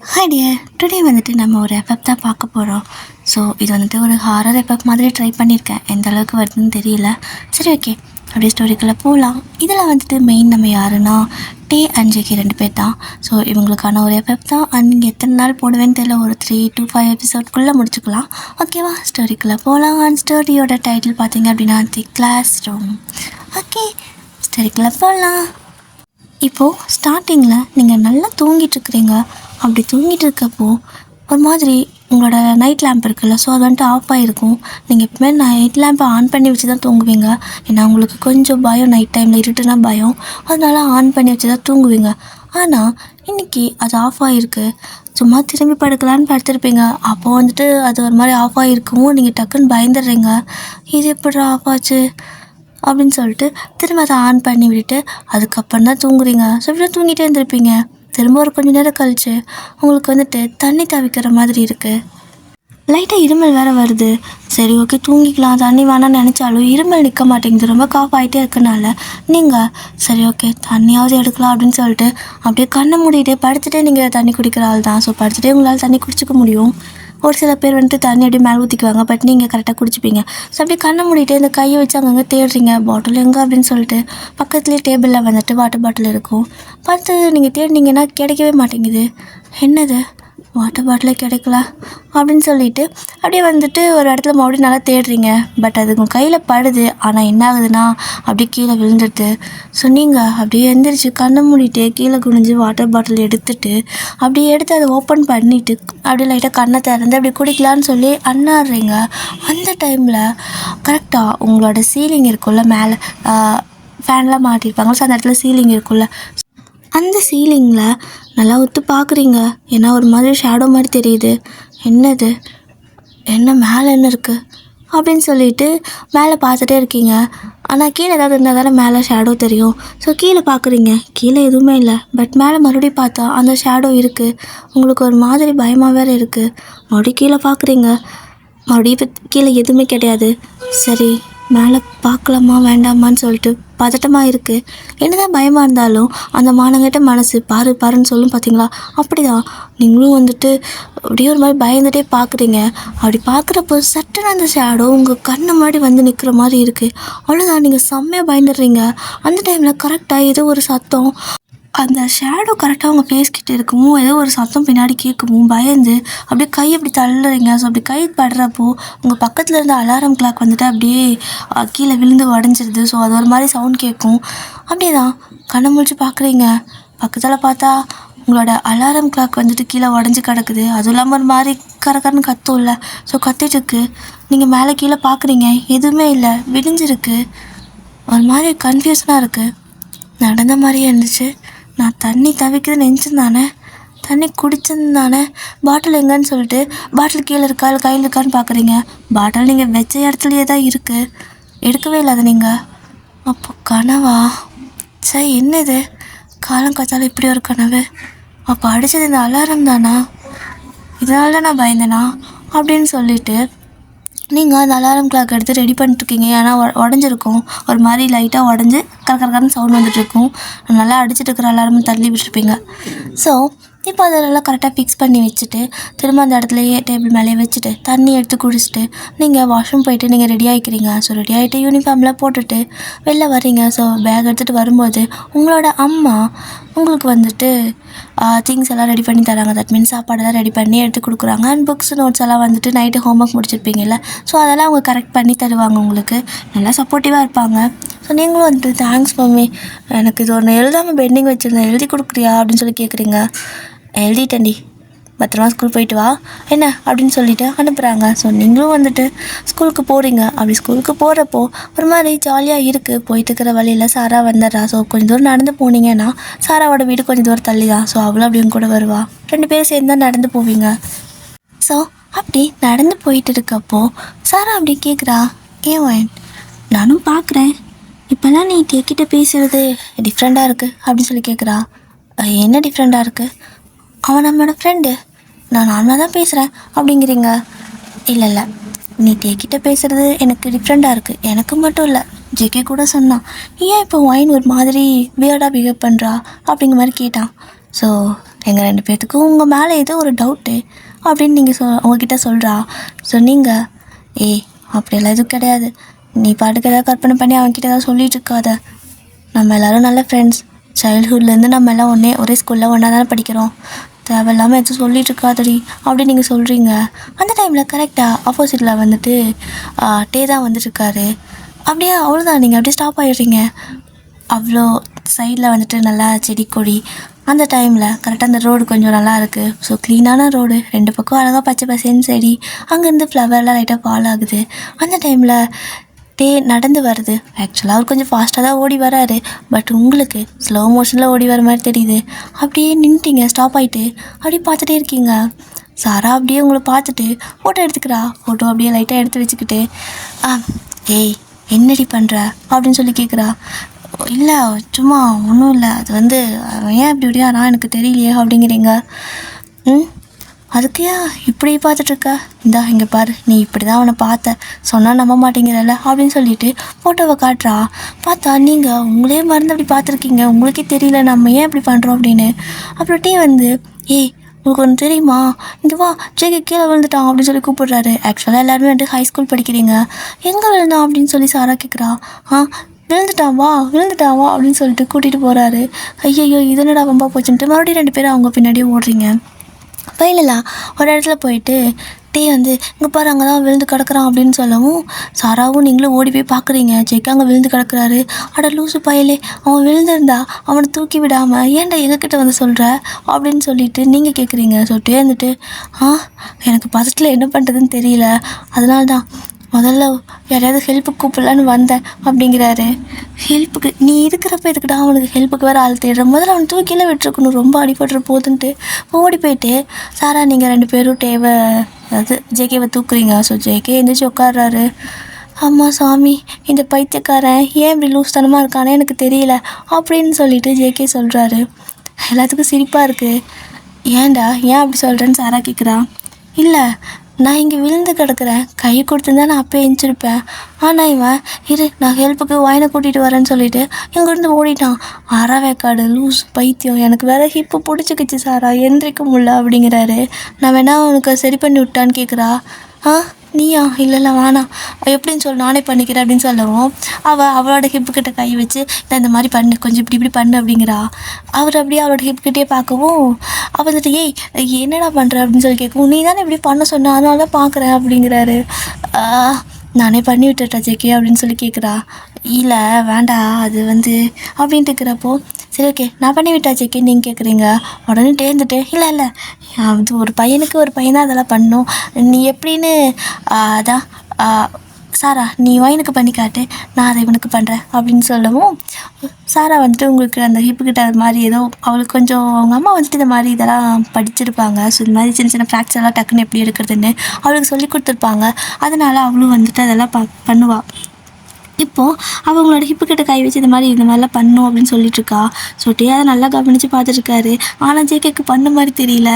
Hi dear, today வந்துட்டு நம்ம ஒரு எஃபெக்ட் தான் பார்க்க போகிறோம். ஸோ இது வந்துட்டு ஒரு ஹாரர் எஃபெக்ட் மாதிரி ட்ரை பண்ணியிருக்கேன். எந்த அளவுக்கு வருதுன்னு தெரியல. சரி, ஓகே, அப்படியே ஸ்டோரிக்குள்ளே போகலாம். இதில் வந்துட்டு மெயின் நம்ம யாருன்னா டே அண்ட் ஜேகே 2 பேர் தான். ஸோ இவங்களுக்கான ஒரு எஃபெக்ட் தான். அண்ட் நீங்கள் எத்தனை நாள் போடுவேன்னு தெரியல, ஒரு 3 to 5 எபிசோட்குள்ளே முடிச்சுக்கலாம். ஓகேவா, ஸ்டோரிக்குள்ளே போகலாம். அண்ட் ஸ்டோரியோட டைட்டில் பார்த்தீங்க அப்படின்னா தி கிளாஸ் ரூம். ஓகே, ஸ்டோரிக்குள்ளே போகலாம். இப்போது ஸ்டார்டிங்கில் நீங்கள் நல்லா தூங்கிட்டுருக்குறீங்க. அப்படி தூங்கிட்டு இருக்கப்போ ஒரு மாதிரி உங்களோட நைட் லேம்ப் இருக்குல்ல, ஸோ அது வந்துட்டு ஆஃப் ஆகிருக்கும். நீங்கள் எப்பவுமே நைட் லேம்பை ஆன் பண்ணி வச்சு தான் தூங்குவீங்க. ஏன்னா உங்களுக்கு கொஞ்சம் பயம், நைட் டைமில் இருட்டுனா பயம், அதனால ஆன் பண்ணி வச்சு தான் தூங்குவீங்க. ஆனால் இன்றைக்கி அது ஆஃப் ஆகிருக்கு. சும்மா திரும்பி படுக்கலான்னு படுத்திருப்பீங்க. அப்போ வந்துட்டு அது ஒரு மாதிரி ஆஃப் ஆகிருக்கவும் நீங்கள் டக்குன்னு பயந்துடுறீங்க. இது எப்படி ஆஃப் ஆச்சு அப்படின்னு சொல்லிட்டு திரும்ப அதை ஆன் பண்ணி விட்டுட்டு அதுக்கப்புறம் தான் தூங்குறீங்க. ஸோ இப்படி தூங்கிட்டே இருந்திருப்பீங்க. திரும்ப ஒரு கொஞ்சம் நேரம் கழிச்சு உங்களுக்கு வந்துட்டு தண்ணி தவிக்கிற மாதிரி இருக்குது. லைட்டாக இருமல் வேறு வருது. சரி, ஓகே, தூங்கிக்கலாம், தண்ணி வேணான்னு நினச்சாலும் இருமல் நிற்க மாட்டேங்குது. ரொம்ப காஃப் ஆகிட்டே இருக்கனால நீங்கள் சரி, ஓகே, தண்ணியாவது எடுக்கலாம் அப்படின்னு சொல்லிட்டு அப்படியே கண்ணை மூடிட்டு படுத்துகிட்டே நீங்கள் தண்ணி குடிக்கிற ஆள் தான். ஸோ படுத்துகிட்டே உங்களால் தண்ணி குடிச்சிக்க முடியும். ஒரு சில பேர் வந்துட்டு தண்ணி அப்படியே மேலே ஊற்றிக்குவாங்க, பட் நீங்கள் கரெக்டாக குடிச்சிப்பீங்க. ஸோ அப்படியே கண்ணை மூடிட்டு இந்த கையை வச்சு அங்கங்கே தேடுறீங்க, பாட்டில் எங்கே அப்படின்னு சொல்லிட்டு. பக்கத்துலேயே டேபிளில் வந்துட்டு வாட்டர் பாட்டில் இருக்கும். பார்த்து நீங்கள் தேடினீங்கன்னா கிடைக்கவே மாட்டேங்குது. என்னது, வாட்டர் பாட்டிலே கிடைக்கல அப்படின்னு சொல்லிட்டு அப்படியே வந்துட்டு ஒரு இடத்துல மறுபடியும் நல்லா தேடுறீங்க. பட் அது உங்கள் கையில் படுது. ஆனால் என்ன ஆகுதுன்னா அப்படியே கீழே விழுந்துடுது. ஸோ நீங்கள் அப்படியே எழுந்திரிச்சு கண்ணை மூடிட்டு கீழே குனிஞ்சு வாட்டர் பாட்டில் எடுத்துட்டு அப்படியே எடுத்து அதை ஓப்பன் பண்ணிவிட்டு அப்படியே லைட்டாக கண்ணை திறந்து அப்படி குடிக்கலான்னு சொல்லி அண்ணாடுறீங்க. அந்த டைமில் கரெக்டாக உங்களோட சீலிங் இருக்குல்ல, மேலே ஃபேன்லாம் மாட்டிருப்பாங்க. ஸோ அந்த இடத்துல சீலிங் இருக்குல்ல, அந்த சீலிங்கில் நல்லா ஒத்து பார்க்குறீங்க. ஏன்னா ஒரு மாதிரி ஷேடோ மாதிரி தெரியுது. என்னது, என்ன மேலே என்ன இருக்குது அப்படின்னு சொல்லிட்டு மேலே பார்த்துட்டே இருக்கீங்க. ஆனால் கீழே ஏதாவது இருந்தால் தானே மேலே ஷேடோ தெரியும். ஸோ கீழே பார்க்குறீங்க, கீழே எதுவுமே இல்லை. பட் மேலே மறுபடியும் பார்த்தா அந்த ஷேடோ இருக்குது. உங்களுக்கு ஒரு மாதிரி பயமாக வேறு இருக்குது. மறுபடியும் கீழே பார்க்குறீங்க, மறுபடியும் கீழே எதுவுமே கிடையாது. சரி, மேலே பார்க்கலாமா வேண்டாமான்னு சொல்லிட்டு பதட்டமாக இருக்குது. என்னதான் பயமாக இருந்தாலும் அந்த மானங்கிட்ட மனசு பாரு பாருன்னு சொல்லும் பார்த்தீங்களா, அப்படி தான் நீங்களும் வந்துட்டு அப்படியே ஒரு மாதிரி பயந்துகிட்டே பார்க்குறீங்க. அப்படி பார்க்குறப்போ சட்டுன்னு அந்த ஷேடோ உங்கள் கண்ணு முன்னாடி வந்து நிற்கிற மாதிரி இருக்குது. அவ்வளோதான், நீங்கள் செம்மையாக பயந்துடுறீங்க. அந்த டைமில் கரெக்டாக ஏதோ ஒரு சத்தம், அந்த ஷேடோ கரெக்டாக உங்கள் ஃபேஸ்கிட்ட இருக்கவும் ஏதோ ஒரு சத்தம் பின்னாடி கேட்கவும் பயந்து அப்படியே கை அப்படி தள்ளுறீங்க. ஸோ அப்படி கை படுறப்போ உங்கள் பக்கத்தில் இருந்த அலாரம் கிளாக் வந்துட்டு அப்படியே கீழே விழுந்து உடஞ்சிருது. ஸோ அது ஒரு மாதிரி சவுண்ட் கேட்கும். அப்படியே தான் கண்ணை முழிச்சு பார்க்குறீங்க. பக்கத்தில் பார்த்தா உங்களோட அலாரம் கிளாக் வந்துட்டு கீழே உடஞ்சி கிடக்குது. அதுவும் இல்லாமல் ஒரு மாதிரி கரக்கரன்னு கத்தும் இல்லை. ஸோ கத்திட்டுருக்கு. நீங்கள் மேலே கீழே பார்க்குறீங்க, எதுவுமே இல்லை, விடிஞ்சிருக்கு. ஒரு மாதிரி கன்ஃபியூஷனாக இருக்குது. நடந்த மாதிரியே இருந்துச்சு. நான் தண்ணி தவிக்குதுன்னு நினச்சிருந்தானே, தண்ணி குடிச்சிருந்தானே, பாட்டில் எங்கன்னு சொல்லிட்டு பாட்டில் கீழே இருக்கா இல்லை கையில் இருக்கான்னு பார்க்குறீங்க. பாட்டில் நீங்கள் வச்ச இடத்துலையே தான் இருக்குது, எடுக்கவே இல்லை அதை நீங்கள். அப்போ கனவா? சரி, என்னது, காலம் காத்தாலும் இப்படி ஒரு கனவு? அப்போ அடித்தது இந்த அலாரம் தானா? இதனால தான் நான் பயந்தேனா அப்படின்னு சொல்லிட்டு நீங்கள் அந்த அலாரம் கிளாக் எடுத்து ரெடி பண்ணிட்டுருக்கீங்க. ஏன்னா உடஞ்சிருக்கும், ஒரு மாதிரி லைட்டாக உடஞ்சி கரகரன்னு சவுண்ட் வந்துட்டுருக்கும். நல்லா அடிச்சுட்டு இருக்கிற அலாரம் தள்ளி விட்டுருப்பீங்க. ஸோ இப்போ அதெல்லாம் கரெக்டாக ஃபிக்ஸ் பண்ணி வச்சுட்டு திரும்ப அந்த இடத்துலையே டேபிள் மேலேயே வச்சுட்டு தண்ணி எடுத்து குடிச்சிட்டு நீங்கள் வாஷ்ரூம் போயிட்டு நீங்கள் ரெடி ஆகிக்கிறீங்க. ஸோ ரெடி ஆகிட்டு யூனிஃபார்ம்லாம் போட்டுட்டு வெளில வர்றீங்க. ஸோ பேக் எடுத்துகிட்டு வரும்போது உங்களோட அம்மா உங்களுக்கு வந்துட்டு திங்ஸ் எல்லாம் ரெடி பண்ணி தராங்க. தட் மீன்ஸ் சாப்பாடெல்லாம் ரெடி பண்ணி எடுத்து கொடுக்குறாங்க. அண்ட் புக்ஸ் நோட்ஸ் எல்லாம் வந்துட்டு நைட்டு ஹோம்ஒர்க் முடிச்சிருப்பீங்கல்ல, ஸோ அதெல்லாம் அவங்க கரெக்ட் பண்ணி தருவாங்க. உங்களுக்கு நல்லா சப்போர்ட்டிவாக இருப்பாங்க. ஸோ நீங்களும் வந்துட்டு தேங்க்ஸ் மம்மி, எனக்கு இது ஒன்று எழுதாமல் பெண்டிங் வச்சுருந்தேன், எழுதி கொடுக்குறியா அப்படின்னு சொல்லி கேட்குறீங்க. எழுதிட்டேன்டி, பத்திரமா ஸ்கூல் போயிட்டு வா என்ன அப்படின்னு சொல்லிவிட்டு அனுப்புகிறாங்க. ஸோ நீங்களும் வந்துட்டு ஸ்கூலுக்கு போகிறீங்க. அப்படி ஸ்கூலுக்கு போகிறப்போ ஒரு மாதிரி ஜாலியாக இருக்குது. போயிட்டு இருக்கிற வழியில் சாரா வந்துடுறா. ஸோ கொஞ்சம் தூரம் நடந்து போனீங்கன்னா சாராவோட வீடு கொஞ்சம் தூரம் தள்ளி தான். ஸோ அவளும் அப்படியும் கூட வருவா. 2 பேரும் சேர்ந்து தான் நடந்து போவீங்க. ஸோ அப்படி நடந்து போயிட்டு இருக்கப்போ சாரா அப்படி கேட்குறா, ஏன் நானும் பார்க்குறேன், இப்போல்லாம் நீ கேக்கிட்ட பேசுகிறது டிஃப்ரெண்ட்டாக இருக்குது அப்படின்னு சொல்லி கேட்குறா. என்ன டிஃப்ரெண்ட்டாக இருக்குது? அவன் நம்மளோட ஃப்ரெண்டு, நான் நார்மலாக தான் பேசுகிறேன் அப்படிங்கிறீங்க. இல்லை, நீ தேக்கிட்ட பேசுகிறது எனக்கு டிஃப்ரெண்ட்டாக இருக்குது. எனக்கு மட்டும் இல்லை, ஜேகே கூட சொன்னான். ஏன் இப்போ ஒயின் ஒரு மாதிரி வியர்டாக பிஹேவ் பண்ணுறா அப்படிங்கிற மாதிரி கேட்டான். ஸோ எங்கள் 2 பேர்த்துக்கும் உங்கள் மேலே ஏதோ ஒரு டவுட்டு அப்படின்னு நீங்கள் உங்ககிட்ட சொல்கிறா. சொன்னீங்க, ஏய் அப்படியெல்லாம் எதுவும் கிடையாது, நீ பாட்டுக்கு ஏதாவது கற்பனை பண்ணி அவன்கிட்ட ஏதாவது சொல்லிட்டு இருக்காத, நம்ம எல்லோரும் நல்ல ஃப்ரெண்ட்ஸ், சைல்ட்ஹுட்லேருந்து நம்ம எல்லாம் ஒரே ஸ்கூலில் ஒன்றா தானே படிக்கிறோம், தேவையில்லாமல் எதுவும் சொல்லிட்டு இருக்காதடி அப்படின்னு நீங்கள் சொல்கிறீங்க. அந்த டைமில் கரெக்டாக ஆப்போசிட்டில் வந்துட்டு டே தான் வந்துட்டுருக்காரு. அப்படியே அவ்வளோதான், நீங்கள் அப்படியே ஸ்டாப் ஆகிடுறீங்க. அவ்வளோ சைடில் வந்துட்டு நல்லா செடி கொடி. அந்த டைமில் கரெக்டாக அந்த ரோடு கொஞ்சம் நல்லா இருக்குது. ஸோ க்ளீனான ரோடு, 2 பக்கம் அழகாக பச்சை பசேன்னு செடி, அங்கேருந்து ஃப்ளவர்லாம் லைட்டாக ஃபால் ஆகுது. அந்த டைமில் நடந்து வருது. ஆக்சுவலாக அவர் கொஞ்சம் ஃபாஸ்ட்டாக தான் ஓடி வராரு, பட் உங்களுக்கு ஸ்லோ மோஷனில் ஓடி வர மாதிரி தெரியுது. அப்படியே நின்றுட்டீங்க, ஸ்டாப் ஆகிட்டு அப்படியே பார்த்துட்டே இருக்கீங்க. சாரா அப்படியே உங்களை பார்த்துட்டு ஃபோட்டோ எடுத்துக்கிறா. ஃபோட்டோ அப்படியே லைட்டாக எடுத்து வச்சுக்கிட்டு, ஏய் என்னடி பண்ணுற அப்படின்னு சொல்லி கேட்குறா. இல்லை சும்மா ஒன்றும் இல்லை, அது வந்து ஏன் இப்படி இப்படியா நான் எனக்கு தெரியலையே அப்படிங்கிறீங்க. அதுக்கு ஏன் இப்படி பார்த்துட்ருக்க, இந்தா இங்கே பாரு, நீ இப்படி தான் அவனை பார்த்த, சொன்னால் நம்ப மாட்டேங்கிறல்ல அப்படின்னு சொல்லிட்டு ஃபோட்டோவை காட்டுறா. பார்த்தா நீங்கள் உங்களே மறந்து அப்படி பார்த்துருக்கீங்க, உங்களுக்கே தெரியல நம்ம ஏன் இப்படி பண்ணுறோம் அப்படின்னு. அப்புறம் டீ வந்து, ஏய் உங்களுக்கு ஒன்று தெரியுமா, இங்கே வா, ஜேகே கீழே விழுந்துட்டான் அப்படின்னு சொல்லி கூப்பிடுறாரு. ஆக்சுவலாக எல்லாருமே வந்துட்டு ஹை ஸ்கூல் படிக்கிறீங்க, எங்கே விழுந்தான் அப்படின்னு சொல்லி சாரா கேட்குறா. விழுந்துட்டான் வா அப்படின்னு சொல்லிட்டு கூட்டிகிட்டு போகிறாரு. ஐயோ இது என்னடா வம்பா போச்சுன்ட்டு மறுபடியும் 2 பேரும் அவங்க பின்னாடியே ஓடுறீங்க. பயிலலாம் ஒரு இடத்துல போயிட்டு டே வந்து இங்கே பாரு அங்கே தான் விழுந்து கிடக்குறான் அப்படின்னு சொல்லவும், சாராவும் நீங்களும் ஓடி போய் பார்க்குறீங்க. ஜெய்க்கு அங்கே விழுந்து கிடக்குறாரு. அட லூசு பயலே, அவன் விழுந்திருந்தா அவனை தூக்கி விடாமல் ஏன்டா எங்ககிட்ட வந்து சொல்கிற அப்படின்னு சொல்லிட்டு நீங்கள் கேட்குறீங்க. சொல்லிட்டே இருந்துட்டு, எனக்கு பசத்தில் என்ன பண்ணுறதுன்னு தெரியல, அதனால தான் முதல்ல யாரையாவது ஹெல்ப்புக்கு கூப்பிடலான்னு வந்தேன் அப்படிங்கிறாரு. ஹெல்ப்புக்கு நீ இருக்கிறப்ப எதுக்குடா அவனுக்கு ஹெல்ப்புக்கு வேறு ஆள் தேடுற, முதல்ல அவனை தூக்கில விட்டுருக்கணும், ரொம்ப அடிபட்டுற போதுன்ட்டு ஓடி போயிட்டு, சாரா நீங்கள் 2 பேரும் அதாவது ஜேகேவை தூக்குறீங்க. ஸோ ஜேகே எந்திரிச்சு உட்காடுறாரு. அம்மா சாமி, இந்த பைத்தியக்காரன் ஏன் இப்படி லூஸ்தனமாக இருக்கானே எனக்கு தெரியல அப்படின்னு சொல்லிட்டு ஜேகே சொல்கிறாரு. எல்லாத்துக்கும் சிரிப்பாக இருக்குது. ஏன்டா ஏன் அப்படி சொல்கிறேன்னு சாரா கேட்குறா. இல்லை நான் இங்கே விழுந்து கிடக்குறேன், கை கொடுத்துருந்தா நான் அப்போ எழுந்திருப்பேன், ஆனால் இவன் இரு நான் ஹெல்ப்புக்கு வாயினை கூட்டிகிட்டு வரேன்னு சொல்லிட்டு இங்கேருந்து ஓடிட்டான். அறவேக்காடு லூஸ் பைத்தியம், எனக்கு வேறு ஹிப்பு பிடிச்சிக்கிச்சு சாரா, எந்திரிக்க முடியல அப்படிங்கிறாரு. நான் வேணா உனக்கு சரி பண்ணி விட்டான்னு கேட்குறா. நீயா, இல்லை வேணாம், எப்படின்னு சொல்லி நானே பண்ணிக்கிறேன் அப்படின்னு சொல்லவும், அவளோட ஹிப்புக்கிட்ட கை வச்சு நான் இந்த மாதிரி பண்ணு, கொஞ்சம் இப்படி பண்ணு அப்படிங்கிறா. அவர் அப்படியே அவளோட ஹிப்கிட்டே பார்க்கவும், அவள் வந்துட்டு ஏய் என்னடா பண்ணுற அப்படின்னு சொல்லி கேட்கவும், நீ தானே இப்படி பண்ண சொன்ன அதனால தான் பார்க்குறேன் அப்படிங்கிறாரு. நானே பண்ணி விட்டுட்டா ஜேகே அப்படின்னு சொல்லி கேட்குறா. இல்லை வேண்டாம் அது வந்து அப்படின்ட்டு இருக்கிறப்போ, சரி ஓகே நான் பண்ணி விட்டா ஜேகே நீங்கள் கேட்குறீங்க. உடனே டேர்ந்துட்டு இல்லை அது ஒரு பையனுக்கு ஒரு பையன் தான் அதெல்லாம் பண்ணணும், நீ எப்படின்னு அதான் சாரா நீ வயனுக்கு பண்ணி காட்டு, நான் அதை இவனுக்கு பண்ணுறேன் அப்படின்னு சொல்லவும், சாரா வந்துட்டு உங்களுக்கு அந்த ஹிப்புக்கிட்ட அது மாதிரி ஏதோ அவளுக்கு கொஞ்சம் அவங்க அம்மா வந்துட்டு இந்த மாதிரி இதெல்லாம் படிச்சிருப்பாங்க. ஸோ இந்த மாதிரி சின்ன ஃப்ராக்சர்லாம் டக்குன்னு எப்படி எடுக்கிறதுன்னு அவளுக்கு சொல்லி கொடுத்துருப்பாங்க. அதனால் அவளும் வந்துட்டு அதெல்லாம் பண்ணுவாள். இப்போது அவங்களோட ஹிப்புக்கிட்ட கை வச்சு இந்த மாதிரிலாம் பண்ணும் அப்படின்னு சொல்லிட்டுருக்கா. ஸோ அதை நல்லா கவனித்து பார்த்துட்ருக்காரு. ஆனால் ஜேகேக்கு பண்ண மாதிரி தெரியல.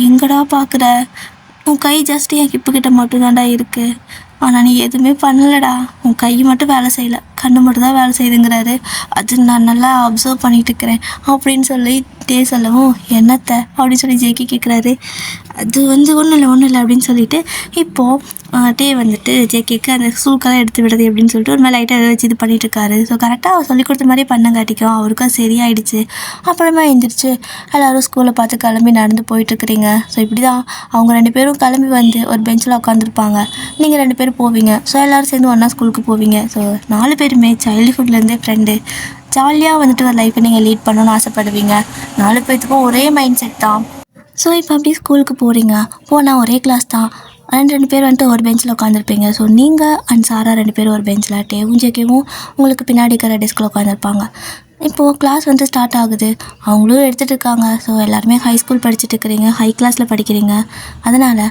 எங்கடா பார்க்குற, உன் கை ஜஸ்ட் என் ஹிப்புக்கிட்ட மட்டும்தான்டா இருக்குது, ஆனால் நீ எதுவுமே பண்ணலடா, உன் கை மட்டும் வேலை செய்யலை, கண்ணு மட்டும் தான் வேலை செய்யுதுங்கிறாரு. அது நான் நல்லா அப்சர்வ் பண்ணிகிட்டு இருக்கிறேன் அப்படின்னு சொல்லி சொல்லவும், என்னத்தை அப்படின்னு சொல்லி ஜேகே கேட்குறாரு. அது வந்து ஒன்றும் இல்லை அப்படின்னு சொல்லிட்டு இப்போது வந்துட்டு ஜேகேக்கு அந்த சூக்கெல்லாம் எடுத்து விடுறது அப்படின்னு சொல்லிட்டு ஒரு மேலே லைட்டாக எதை வச்சு இது பண்ணிட்டுருக்காரு. ஸோ கரெக்டாக அவர் சொல்லி கொடுத்த மாதிரியே பண்ணங்காட்டிக்கும் அவருக்கும் சரியாயிடுச்சு. அப்புறமா எழுந்திரிச்சு எல்லோரும் ஸ்கூலை பார்த்து கிளம்பி நடந்து போயிட்டுருக்குறீங்க. ஸோ இப்படி தான் அவங்க 2 பேரும் கிளம்பி வந்து ஒரு பெஞ்சில் உட்காந்துருப்பாங்க. நீங்கள் 2 பேரும் போவீங்க. ஸோ எல்லோரும் சேர்ந்து ஒன்றா ஸ்கூலுக்கு போவீங்க. ஸோ 4 பேருமே சைல்டுஹுட்லேருந்தே ஃப்ரெண்டு, ஜாலியாக வந்துட்டு ஒரு லைஃப்பை நீங்கள் லீட் பண்ணணும்னு ஆசைப்படுவீங்க. 4 பேர்த்துக்கும் ஒரே மைண்ட் செட் தான். ஸோ இப்போ அப்படியே ஸ்கூலுக்கு போகிறீங்க. போனால் ஒரே கிளாஸ் தான். 2 பேர் வந்துட்டு ஒரு பெஞ்சில் உட்காந்துருப்பீங்க. ஸோ நீங்கள் அண்ட் சாரா 2 பேரும் ஒரு பெஞ்சில், டேவும் ஜேகேவும் உங்களுக்கு பின்னாடி இருக்கிற டெஸ்கில் உட்காந்துருப்பாங்க. இப்போது கிளாஸ் வந்து ஸ்டார்ட் ஆகுது. அவங்களும் எடுத்துகிட்டு இருக்காங்க. ஸோ எல்லாருமே ஹை ஸ்கூல் படிச்சுட்டு இருக்கிறீங்க, ஹை கிளாஸில் படிக்கிறீங்க. அதனால்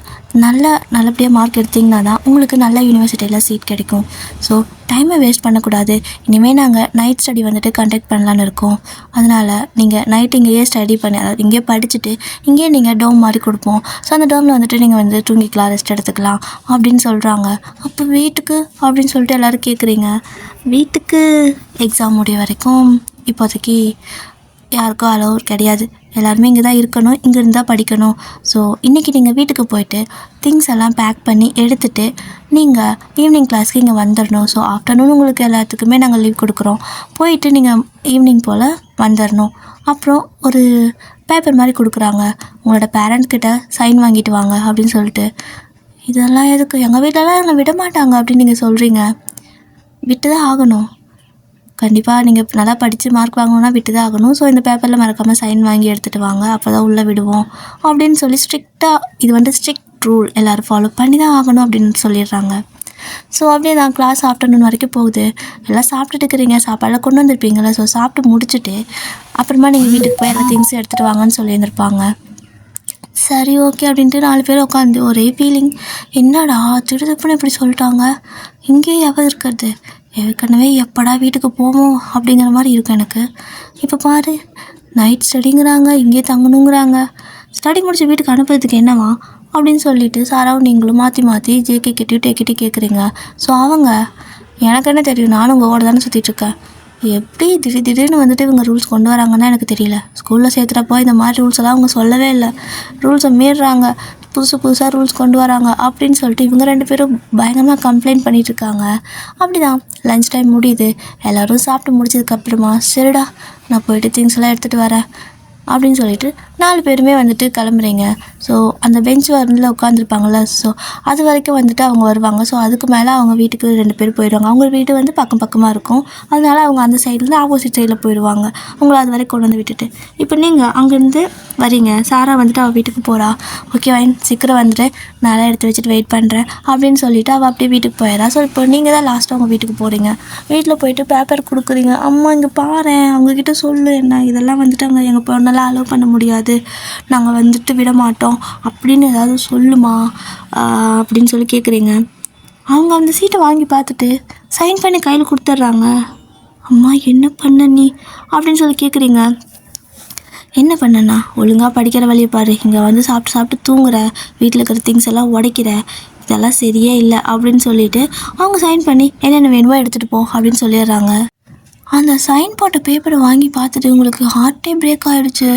நல்லபடியாக மார்க் எடுத்திங்கன்னா தான் உங்களுக்கு நல்ல யூனிவர்சிட்டியில் சீட் கிடைக்கும். ஸோ டைமை வேஸ்ட் பண்ணக்கூடாது. இனிமேல் நாங்கள் நைட் ஸ்டடி வந்துட்டு கண்டக்ட் பண்ணலான்னு இருக்கோம். அதனால் நீங்கள் நைட் இங்கேயே ஸ்டடி பண்ணி, அதாவது இங்கேயே படிச்சுட்டு இங்கேயே நீங்கள் டோம் மாதிரி கொடுப்போம். ஸோ அந்த டோமில் வந்துட்டு நீங்கள் வந்து தூங்கிக்கலாம், ரெஸ்ட் எடுத்துக்கலாம் அப்படின்னு சொல்கிறாங்க. அப்போ வீட்டுக்கு அப்படின்னு சொல்லிட்டு எல்லோரும் கேட்குறீங்க. வீட்டுக்கு எக்ஸாம் முடிய வரைக்கும் இப்போதைக்கு யாருக்கும் அலோவ் கிடையாது. எல்லாருமே இங்கே தான் இருக்கணும், இங்கே இருந்தால் படிக்கணும். ஸோ இன்றைக்கி நீங்கள் வீட்டுக்கு போயிட்டு திங்ஸ் எல்லாம் பேக் பண்ணி எடுத்துகிட்டு நீங்கள் ஈவினிங் கிளாஸ்க்கு இங்கே வந்துடணும். ஸோ ஆஃப்டர்நூன் உங்களுக்கு எல்லாத்துக்குமே நாங்கள் லீவ் கொடுக்குறோம். போயிட்டு நீங்கள் ஈவினிங் போல் வந்துடணும். அப்புறம் ஒரு பேப்பர் மாதிரி கொடுக்குறாங்க, உங்களோட பேரண்ட்ஸ் கிட்ட சைன் வாங்கிட்டு வாங்க அப்படின்னு சொல்லிட்டு. இதெல்லாம் எதுக்கு? எங்கள் வீட்டிலலாம் என்னை விட மாட்டாங்க அப்படின்னு நீங்கள் சொல்கிறீங்க. விட்டு தான் ஆகணும். கண்டிப்பாக நீங்கள் நல்லா படித்து மார்க் வாங்கணுன்னா விட்டு தான் ஆகணும். ஸோ இந்த பேப்பரில் மறக்காமல் சைன் வாங்கி எடுத்துகிட்டு வாங்க, அப்போ தான் உள்ளே விடுவோம் அப்படின்னு சொல்லி ஸ்ட்ரிக்டாக, இது வந்து ஸ்ட்ரிக்ட் ரூல், எல்லோரும் ஃபாலோ பண்ணி தான் ஆகணும் அப்படின்னு சொல்லிடுறாங்க. ஸோ அப்படியே தான் கிளாஸ் ஆஃப்டர்நூன் வரைக்கும் போகுது. எல்லாம் சாப்பிட்டுட்டு இருக்கிறீங்க, சாப்பாடெல்லாம் கொண்டு வந்திருப்பீங்களா? ஸோ சாப்பிட்டு முடிச்சுட்டு அப்புறமா நீங்கள் வீட்டுக்கு போய் எல்லா திங்ஸும் எடுத்துகிட்டு வாங்கன்னு சொல்லியிருந்திருப்பாங்க. சரி ஓகே அப்படின்ட்டு 4 பேர் உட்காந்து ஒரே ஃபீலிங். என்னடா திடுதுப்புன்னு இப்படி சொல்லிட்டாங்க, இங்கேயே எவன் இருக்கிறது, ஏற்கனவே எப்படா வீட்டுக்கு போவோம் அப்படிங்கிற மாதிரி இருக்கும் எனக்கு. இப்போ பாரு, நைட் ஸ்டடிங்கிறாங்க, இங்கேயே தங்கணுங்கிறாங்க. ஸ்டடி முடிச்சு வீட்டுக்கு அனுப்புறதுக்கு என்னவா அப்படின்னு சொல்லிட்டு சாராவும் நீங்களும் மாற்றி மாற்றி ஜேகே கிட்டேயும் டேக்கிட்டையும் கேட்குறீங்க. ஸோ அவங்க, எனக்கு என்ன தெரியும், நானும் உங்கள் கூட தானே சுற்றிட்டுருக்கேன், எப்படி திடீர்னு வந்துட்டு இவங்க ரூல்ஸ் கொண்டு வராங்கன்னா எனக்கு தெரியல. ஸ்கூலில் சேர்த்துறப்போ இந்த மாதிரி ரூல்ஸ் எல்லாம் அவங்க சொல்லவே இல்லை, ரூல்ஸை மீறுறாங்க, புதுசாக ரூல்ஸ் கொண்டு வராங்க அப்படின்னு சொல்லிட்டு இவங்க 2 பேரும் பயங்கரமாக கம்ப்ளைண்ட் பண்ணிகிட்ருக்காங்க. அப்படி தான் லன்ச் டைம் முடியுது. எல்லோரும் சாப்பிட்டு முடிச்சதுக்கப்புறமா சரிடா நான் போயிட்டு திங்ஸ் எல்லாம் எடுத்துகிட்டு வரேன் அப்படின்னு சொல்லிட்டு 4 பேருமே வந்துட்டு கிளம்புறீங்க. ஸோ அந்த பெஞ்ச் வரல உட்காந்துருப்பாங்கள்ல, ஸோ அது வரைக்கும் வந்துட்டு அவங்க வருவாங்க. ஸோ அதுக்கு மேலே அவங்க வீட்டுக்கு 2 பேர் போயிடுவாங்க. அவங்க வீடு வந்து பக்கமாக இருக்கும், அதனால் அவங்க அந்த சைட்லேருந்து ஆப்போசிட் சைடில் போயிடுவாங்க, அவங்கள அது வரைக்கும் கொண்டு வந்து விட்டுட்டு. இப்போ நீங்கள் அங்கேருந்து வரீங்க, சாரா வந்துட்டு அவள் வீட்டுக்கு போகிறா. ஓகே வைன், சீக்கிரம் வந்துட்டு நான் எடுத்து வச்சுட்டு வெயிட் பண்ணுறேன் அப்படின்னு சொல்லிவிட்டு அவள் அப்படியே வீட்டுக்கு போயிடறா. ஸோ இப்போ நீங்கள் தான் லாஸ்ட்டாக அவங்க வீட்டுக்கு போகிறீங்க. வீட்டில் போயிட்டு பேப்பர் கொடுக்குறீங்க. அம்மா இங்கே பாரு, அவங்கக்கிட்ட சொல்லு, என்ன இதெல்லாம் வந்துட்டு அவங்க எங்கள் பொண்ணெல்லாம் அலோவ் பண்ண முடியாது, நாங்கள் வந்துட்டு விட மாட்டோம் அப்படின்னு ஏதாவது சொல்லுமா அப்படின்னு சொல்லி கேட்குறீங்க. அவங்க அந்த சீட்டை வாங்கி பார்த்துட்டு சைன் பண்ணி கையில் கொடுத்துட்றாங்க. அம்மா என்ன பண்ண நீ அப்படின்னு சொல்லி கேட்குறீங்க. என்ன பண்ணண்ணா, ஒழுங்காக படிக்கிற வழியை பாரு, இங்கே வந்து சாப்பிட்டு தூங்குற, வீட்டில் இருக்கிற திங்ஸ் எல்லாம் உடைக்கிற, இதெல்லாம் சரியே இல்லை அப்படின்னு சொல்லிட்டு அவங்க சைன் பண்ணி என்னென்ன வேணுமோ எடுத்துகிட்டு போ அப்படின்னு சொல்லிடுறாங்க. அந்த சைன் போட்ட பேப்பரை வாங்கி பார்த்துட்டு உங்களுக்கு ஹார்ட்டே பிரேக் ஆகிடுச்சு.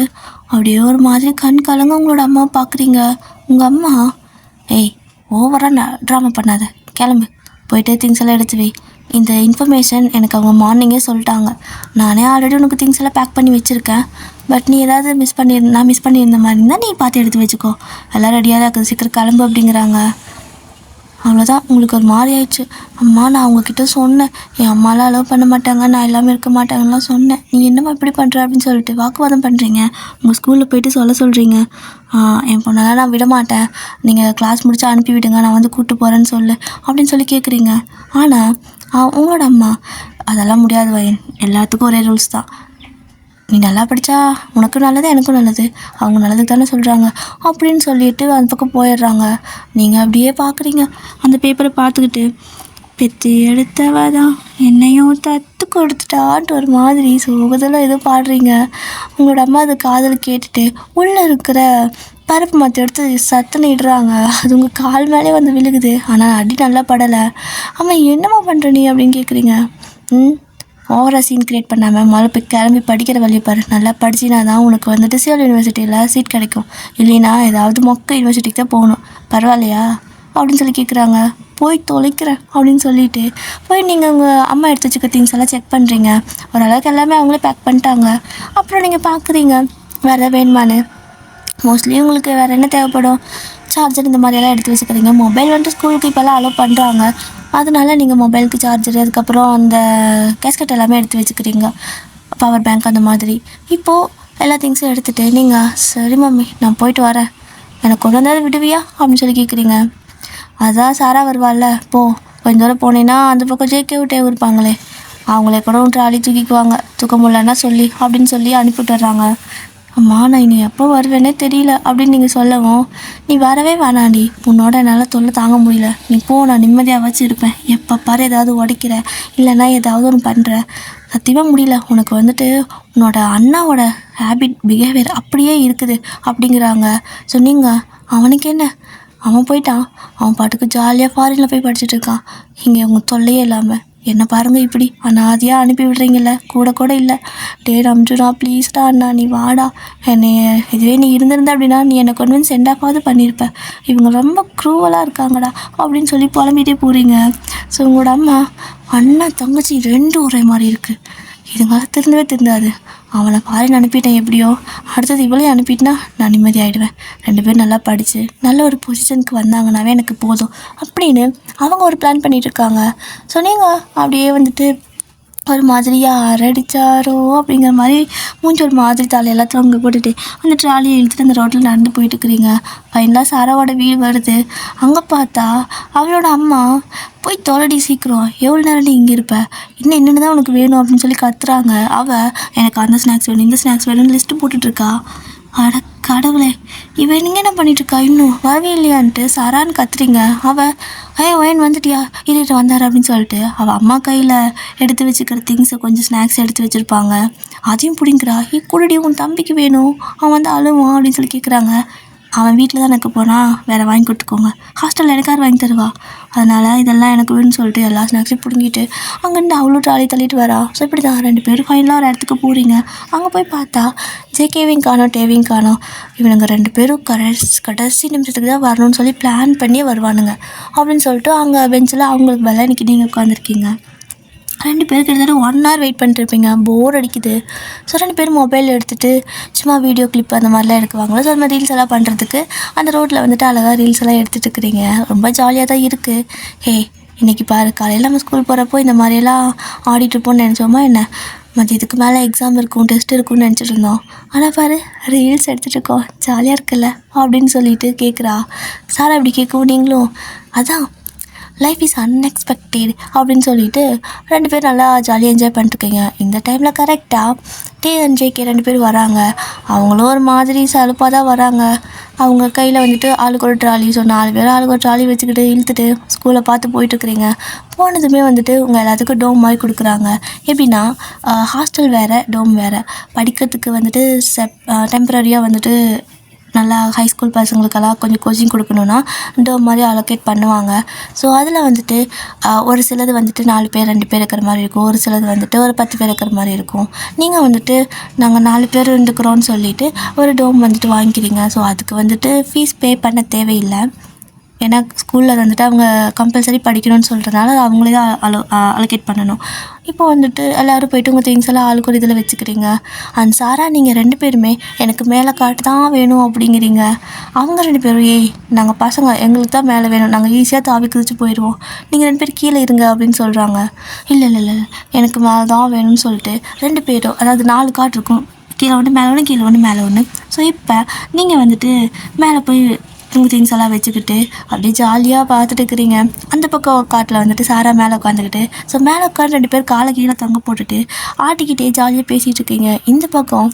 அப்படியே ஒரு மாதிரி கண் கலங்க உங்களோட அம்மாவை பார்க்குறீங்க. உங்கள் அம்மா, ஏய் ஓவராக ட்ராமா பண்ணாத, கிளம்பு, போயிட்டு திங்ஸ் எல்லாம் எடுத்து வை, இந்த இன்ஃபர்மேஷன் எனக்கு அவங்க மார்னிங்கே சொல்லிட்டாங்க, நானே ஆல்ரெடி உனக்கு திங்ஸ் எல்லாம் பேக் பண்ணி வச்சுருக்கேன், பட் நீ ஏதாவது மிஸ் பண்ணியிருந்த மாதிரி இருந்தால் நீ பார்த்து எடுத்து வச்சுக்கோ, எல்லாம் ரெடியாக தான் இருக்குது, சீக்கிரம் கிளம்பு அப்படிங்கிறாங்க. அவ்வளோதான், உங்களுக்கு ஒரு மாதிரி ஆயிடுச்சு. அம்மா நான் அவங்கக்கிட்ட சொன்னேன், என் அம்மாலாம் அலோவ் பண்ண மாட்டாங்க, நான் எல்லாமே இருக்க மாட்டாங்கலாம் சொன்னேன், நீ என்னம்மா இப்படி பண்ணுற அப்படின்னு சொல்லிட்டு வாக்குவாதம் பண்ணுறீங்க. உங்கள் ஸ்கூலில் போயிட்டு சொல்கிறீங்க, என் பொண்ணெல்லாம் நான் விட மாட்டேன், நீங்கள் கிளாஸ் முடிச்சு அனுப்பி விடுங்க, நான் வந்து கூப்பிட்டு போகிறேன்னு சொல்லு அப்படின்னு சொல்லி கேட்குறீங்க. ஆனால் உங்களோட அம்மா, அதெல்லாம் முடியாது வயன், எல்லாத்துக்கும் ஒரே ரூல்ஸ் தான், நீ நல்லா படித்தா உனக்கும் நல்லது எனக்கும் நல்லது, அவங்க நல்லதுக்கு தானே சொல்கிறாங்க அப்படின்னு சொல்லிட்டு அந்த பக்கம் போயிடுறாங்க. நீங்கள் அப்படியே பார்க்குறீங்க அந்த பேப்பரை பார்த்துக்கிட்டு, பெற்று எடுத்தவ தான் என்னையும் தத்து கொடுத்துட்டான்ட்டு ஒரு மாதிரி சோகத்தில் ஏதோ பாடுறீங்க. உங்களோட அம்மா அது காதில் கேட்டுட்டு உள்ளே இருக்கிற பருப்பு மற்ற எடுத்து சத்துன்னு இடுறாங்க. அது உங்கள் கால் மேலே வந்து விழுகுது, ஆனால் அடி நல்லா படலை. ஆமாம் என்னம்மா பண்ணுற நீ அப்படின்னு கேட்குறீங்க. ஓவராக சீன் க்ரியேட் பண்ணாமல் முதல்ல போய் கிளம்பி படிக்கிற வழியை பாரு, நல்லா படிச்சினா தான் உனக்கு வந்துட்டு சிவில் யூனிவர்சிட்டியில் சீட் கிடைக்கும், இல்லைன்னா ஏதாவது மொக்க யூனிவர்சிட்டிக்கு தான் போகணும், பரவாயில்லையா அப்படின்னு சொல்லி கேட்குறாங்க. போய் தொலைக்கிறேன் அப்படின்னு சொல்லிட்டு போய் நீங்கள் உங்கள் அம்மா எடுத்து வச்சுக்க திங்ஸ் எல்லாம் செக் பண்ணுறீங்க. ஓரளவுக்கு எல்லாமே அவங்களே பேக் பண்ணிட்டாங்க. அப்புறம் நீங்கள் பார்க்குறீங்க வேறு எதாவது வேணுமான்னு. மோஸ்ட்லி உங்களுக்கு வேறு என்ன தேவைப்படும், சார்ஜர் இந்த மாதிரியெல்லாம் எடுத்து வச்சுக்கிறீங்க. மொபைல் வந்துட்டு ஸ்கூலுக்கு இப்போல்லாம் அலோவ் பண்ணுறாங்க, அதனால நீங்கள் மொபைலுக்கு சார்ஜர், அதுக்கப்புறம் அந்த கேஸ்கெட் எல்லாமே எடுத்து வச்சுக்கிறீங்க, பவர் பேங்க் அந்த மாதிரி. இப்போது எல்லா திங்ஸும் எடுத்துகிட்டு நீங்கள் சரி மம்மி நான் போயிட்டு வரேன், எனக்கு கொண்டு வந்தாலும் விடுவியா அப்படின்னு சொல்லி கேட்குறீங்க. அதான் சாரா வருவாள்ல, கொஞ்சம் தூரம் போனீங்கன்னா அந்த பக்கம் ஜேகே விட்டே இருப்பாங்களே, அவங்களே கூட ட்ராலி தூக்கிக்குவாங்க, தூக்க முடியலன்னா சொல்லி அப்படின்னு சொல்லி அனுப்பிவிட்டுறாங்க. அம்மா நான் இனி எப்போ வருவேனே தெரியல அப்படின்னு நீங்கள் சொல்லவும், நீ வரவே வேணாண்டி, உன்னோட என்னால் தொல்லை தாங்க முடியல, நீ போ, நான் நிம்மதியாக வச்சு இருப்பேன், எப்போ பாரு ஏதாவது உடைக்கிற இல்லைன்னா ஏதாவது ஒன்று பண்ணுற, சத்தியமாக முடியல, உனக்கு வந்துட்டு உன்னோட அண்ணாவோட ஹேபிட் பிஹேவியர் அப்படியே இருக்குது அப்படிங்கிறாங்க. ஸோ நீங்கள், அவனுக்கு என்ன, அவன் போயிட்டான், அவன் பாட்டுக்கு ஜாலியாக ஃபாரினில் போய் படிச்சுட்டு இருக்கான், இங்கே உங்கள் தொல்லையே இல்லாமல் என்ன பாருங்கள் இப்படி அனாதையாக அனுப்பி விடுறீங்கள, கூட கூட இல்லை. டே ரம்ஜுனா ப்ளீஸ்டா அண்ணா நீ வாடா. என்னை இதுவே நீ இருந்திருந்த அப்படின்னா நீ என்னை கொண்டு வந்து சென்ட் ஆஃபாவது பண்ணியிருப்ப. இவங்க ரொம்ப க்ரூவலாக இருக்காங்கடா அப்படின்னு சொல்லி புலம்பிகிட்டே போகிறீங்க. ஸோ உங்களோட அம்மா அண்ணன் தங்கச்சி ரெண்டும் ஒரே மாதிரி இருக்குது, இதுங்களால திருந்தவே திருந்தாது. அவனை பாருன்னு அனுப்பிட்டேன், எப்படியோ அடுத்தது இவளையும் அனுப்பிட்டுனா நான் நிம்மதி ஆகிடுவேன். 2 பேரும் நல்லா படித்து நல்ல ஒரு பொசிஷனுக்கு வந்தாங்கன்னாவே எனக்கு போதும் அப்படின்னு அவங்க ஒரு பிளான் பண்ணிகிட்ருக்காங்க. ஸோ நீங்கள் அப்படியே வந்துட்டு ஒரு மாதிரியாக அரடிச்சாரோ அப்படிங்கிற மாதிரி மூஞ்சி ஒரு மாதிரி தலை எல்லாத்தையும் அங்கே போட்டுட்டு அந்த ட்ராலியை இழுத்துட்டு அந்த ரோட்டில் நடந்து போயிட்டுருக்குறீங்க. ஃபைனலாக சாராவோட வீடு வருது. அங்கே பார்த்தா அவளோட அம்மா போய் தொலைடி சீக்கிரம், எவ்வளோ நேரம் நீ இங்கே இருப்ப, இன்னும் என்னென்ன தான் உனக்கு வேணும் அப்படின்னு சொல்லி கத்துறாங்க. அவள் எனக்கு அந்த ஸ்நாக்ஸ் வேணும் இந்த ஸ்நாக்ஸ் வேணும்னு லிஸ்ட்டு போட்டுட்ருக்கா. அட கடவுளே, இவன் நீங்கள் என்ன பண்ணிட்டுருக்கா, இன்னும் வரவே இல்லையான்ட்டு சாரான்னு கத்துறீங்க. அவள் ஒயன் வந்துட்டியா இல்லைட்டு வந்தார் அப்படின்னு சொல்லிட்டு அவள் அம்மா கையில் எடுத்து வச்சுக்கிற திங்ஸை கொஞ்சம் ஸ்நாக்ஸ் எடுத்து வச்சுருப்பாங்க, அதையும் பிடிங்கிறா. கூடடி உன் தம்பிக்கு வேணும், அவன் வந்து அழுவான் அப்படின்னு சொல்லி கேட்குறாங்க. அவன் வீட்டில் தான் எனக்கு போனால் வேறு வாங்கி கொடுத்துக்கோங்க, ஹாஸ்டலில் எனக்காரு வாங்கி தருவா, அதனால் இதெல்லாம் எனக்கு வேணும்னு சொல்லிட்டு எல்லா ஸ்நாக்ஸையும் பிடுங்கிட்டு அங்கேருந்து அவ்வளோ ட்ராலி தள்ளிட்டு வரா. ஸோ இப்படி தான் 2 பேரும் ஃபைனலாக ஒரு இடத்துக்கு போகிறீங்க. அங்கே போய் பார்த்தா ஜேகேவையும் காணோம், டேவையும் காணோம். இவனுங்க 2 பேரும் கடைசி நிமிஷத்துக்கு தான் வரணும்னு சொல்லி பிளான் பண்ணியே வருவானுங்க அப்படின்னு சொல்லிட்டு அங்கே பெஞ்சில் அவங்களுக்கு பதிலாக இன்றைக்கி நீங்கள் உட்காந்துருக்கீங்க. 2 பேர் கிட்டத்தட்ட 1 hour வெயிட் பண்ணிட்டுருப்பீங்க, போர் அடிக்குது. ஸோ 2 பேர் மொபைல் எடுத்துகிட்டு சும்மா வீடியோ கிளிப் அந்த மாதிரிலாம் எடுக்குவாங்களோ. ஸோ அந்த மாதிரி ரீல்ஸ் எல்லாம் பண்ணுறதுக்கு அந்த ரோட்டில் வந்துட்டு அழகாக ரீல்ஸ் எல்லாம் எடுத்துகிட்டு இருக்கிறீங்க. ரொம்ப ஜாலியாக தான் இருக்குது. ஹே இன்றைக்கி பாரு, காலையில் நம்ம ஸ்கூல் போகிறப்போ இந்த மாதிரியெல்லாம் ஆடிட்டுருப்போம்னு நினச்சோமா என்ன, மதியத்துக்கு மேலே எக்ஸாம் இருக்கும், டெஸ்ட் இருக்கும்னு நினச்சிட்டு இருந்தோம். ஆனால் பாரு ரீல்ஸ் எடுத்துகிட்டு இருக்கோம், ஜாலியாக இருக்குல்ல அப்படின்னு சொல்லிட்டு கேட்குறா. சாரா அப்படி கேட்கவும் நீங்களும் அதான் லைஃப் இஸ் அன்எக்ஸ்பெக்டட் அப்படின்னு சொல்லிட்டு 2 பேர் நல்லா ஜாலியாக என்ஜாய் பண்ணிட்டுருக்கீங்க. இந்த டைமில் கரெக்டாக TNJK 2 பேர் வராங்க. அவங்களும் ஒரு மாதிரி சலுப்பாக தான் வராங்க. அவங்க கையில் வந்துட்டு ஆளுக்கு ஒரு ட்ராலி, ஸோ 4 பேர் ஆளுக்கு ஒரு ட்ராலி வச்சுக்கிட்டு இழுத்துட்டு ஸ்கூலை பார்த்து போயிட்டுருக்குறீங்க. போனதுமே வந்துட்டு உங்கள் எல்லாத்துக்கும் டோம் மாதிரி கொடுக்குறாங்க. எப்படின்னா ஹாஸ்டல் வேறு டோம் வேறு, படிக்கிறதுக்கு வந்துட்டு டெம்பரரியாக வந்துட்டு நல்லா ஹை ஸ்கூல் பசங்களுக்கெல்லாம் கொஞ்சம் கோச்சிங் கொடுக்கணுன்னா டோம் மாதிரி அலோகேட் பண்ணுவாங்க. ஸோ அதில் வந்துட்டு ஒரு சிலது வந்துட்டு 4 பேர் 2 பேர் இருக்கிற மாதிரி இருக்கும், ஒரு சிலது வந்துட்டு ஒரு 10 பேர் இருக்கிற மாதிரி இருக்கும். நீங்கள் வந்துட்டு நாங்கள் 4 பேர் இருந்துக்கிறோன்னு சொல்லிவிட்டு ஒரு டோம் வந்துட்டு வாங்கிக்கிறீங்க. ஸோ அதுக்கு வந்துட்டு ஃபீஸ் பே பண்ண தேவையில்லை. ஏன்னா ஸ்கூலில் வந்துட்டு அவங்க கம்பல்சரி படிக்கணும்னு சொல்கிறதுனால அவங்களே தான் அலோகேட் பண்ணணும். இப்போ வந்துட்டு எல்லோரும் போய்ட்டு உங்கள் திங்ஸ் எல்லாம் ஆளுக்கு ஒரு இதில் வச்சுக்கிறீங்க. அண்ட் சாரா நீங்கள் 2 பேருமே எனக்கு மேலே காட்டு தான் வேணும் அப்படிங்கிறீங்க. அவங்க 2 பேரும் நாங்கள் பசங்க எங்களுக்கு தான் மேலே வேணும், நாங்கள் ஈஸியாக தாவி குதிச்சு போயிடுவோம், நீங்கள் 2 பேர் கீழே இருங்க அப்படின்னு சொல்கிறாங்க. இல்லை எனக்கு மேலே தான் வேணும்னு சொல்லிட்டு 2 பேரும், அதாவது 4 காட்டு இருக்கும், கீழே ஒன்று மேலே ஒன்று கீழே ஒன்று மேலே ஒன்று. ஸோ இப்போ நீங்கள் வந்துட்டு மேலே போய் உங்கள் திங்ஸ் எல்லாம் வச்சுக்கிட்டு அப்படியே ஜாலியாக பார்த்துட்டு இருக்கிறீங்க. அந்த பக்கம் காட்டில் வந்துட்டு சாரா மேலே உட்காந்துக்கிட்டு, ஸோ மேலே உட்காந்து 2 பேர் காலை கீழே தொங்க போட்டுட்டு ஆட்டிக்கிட்டே ஜாலியாக பேசிகிட்டு இருக்கீங்க. இந்த பக்கம்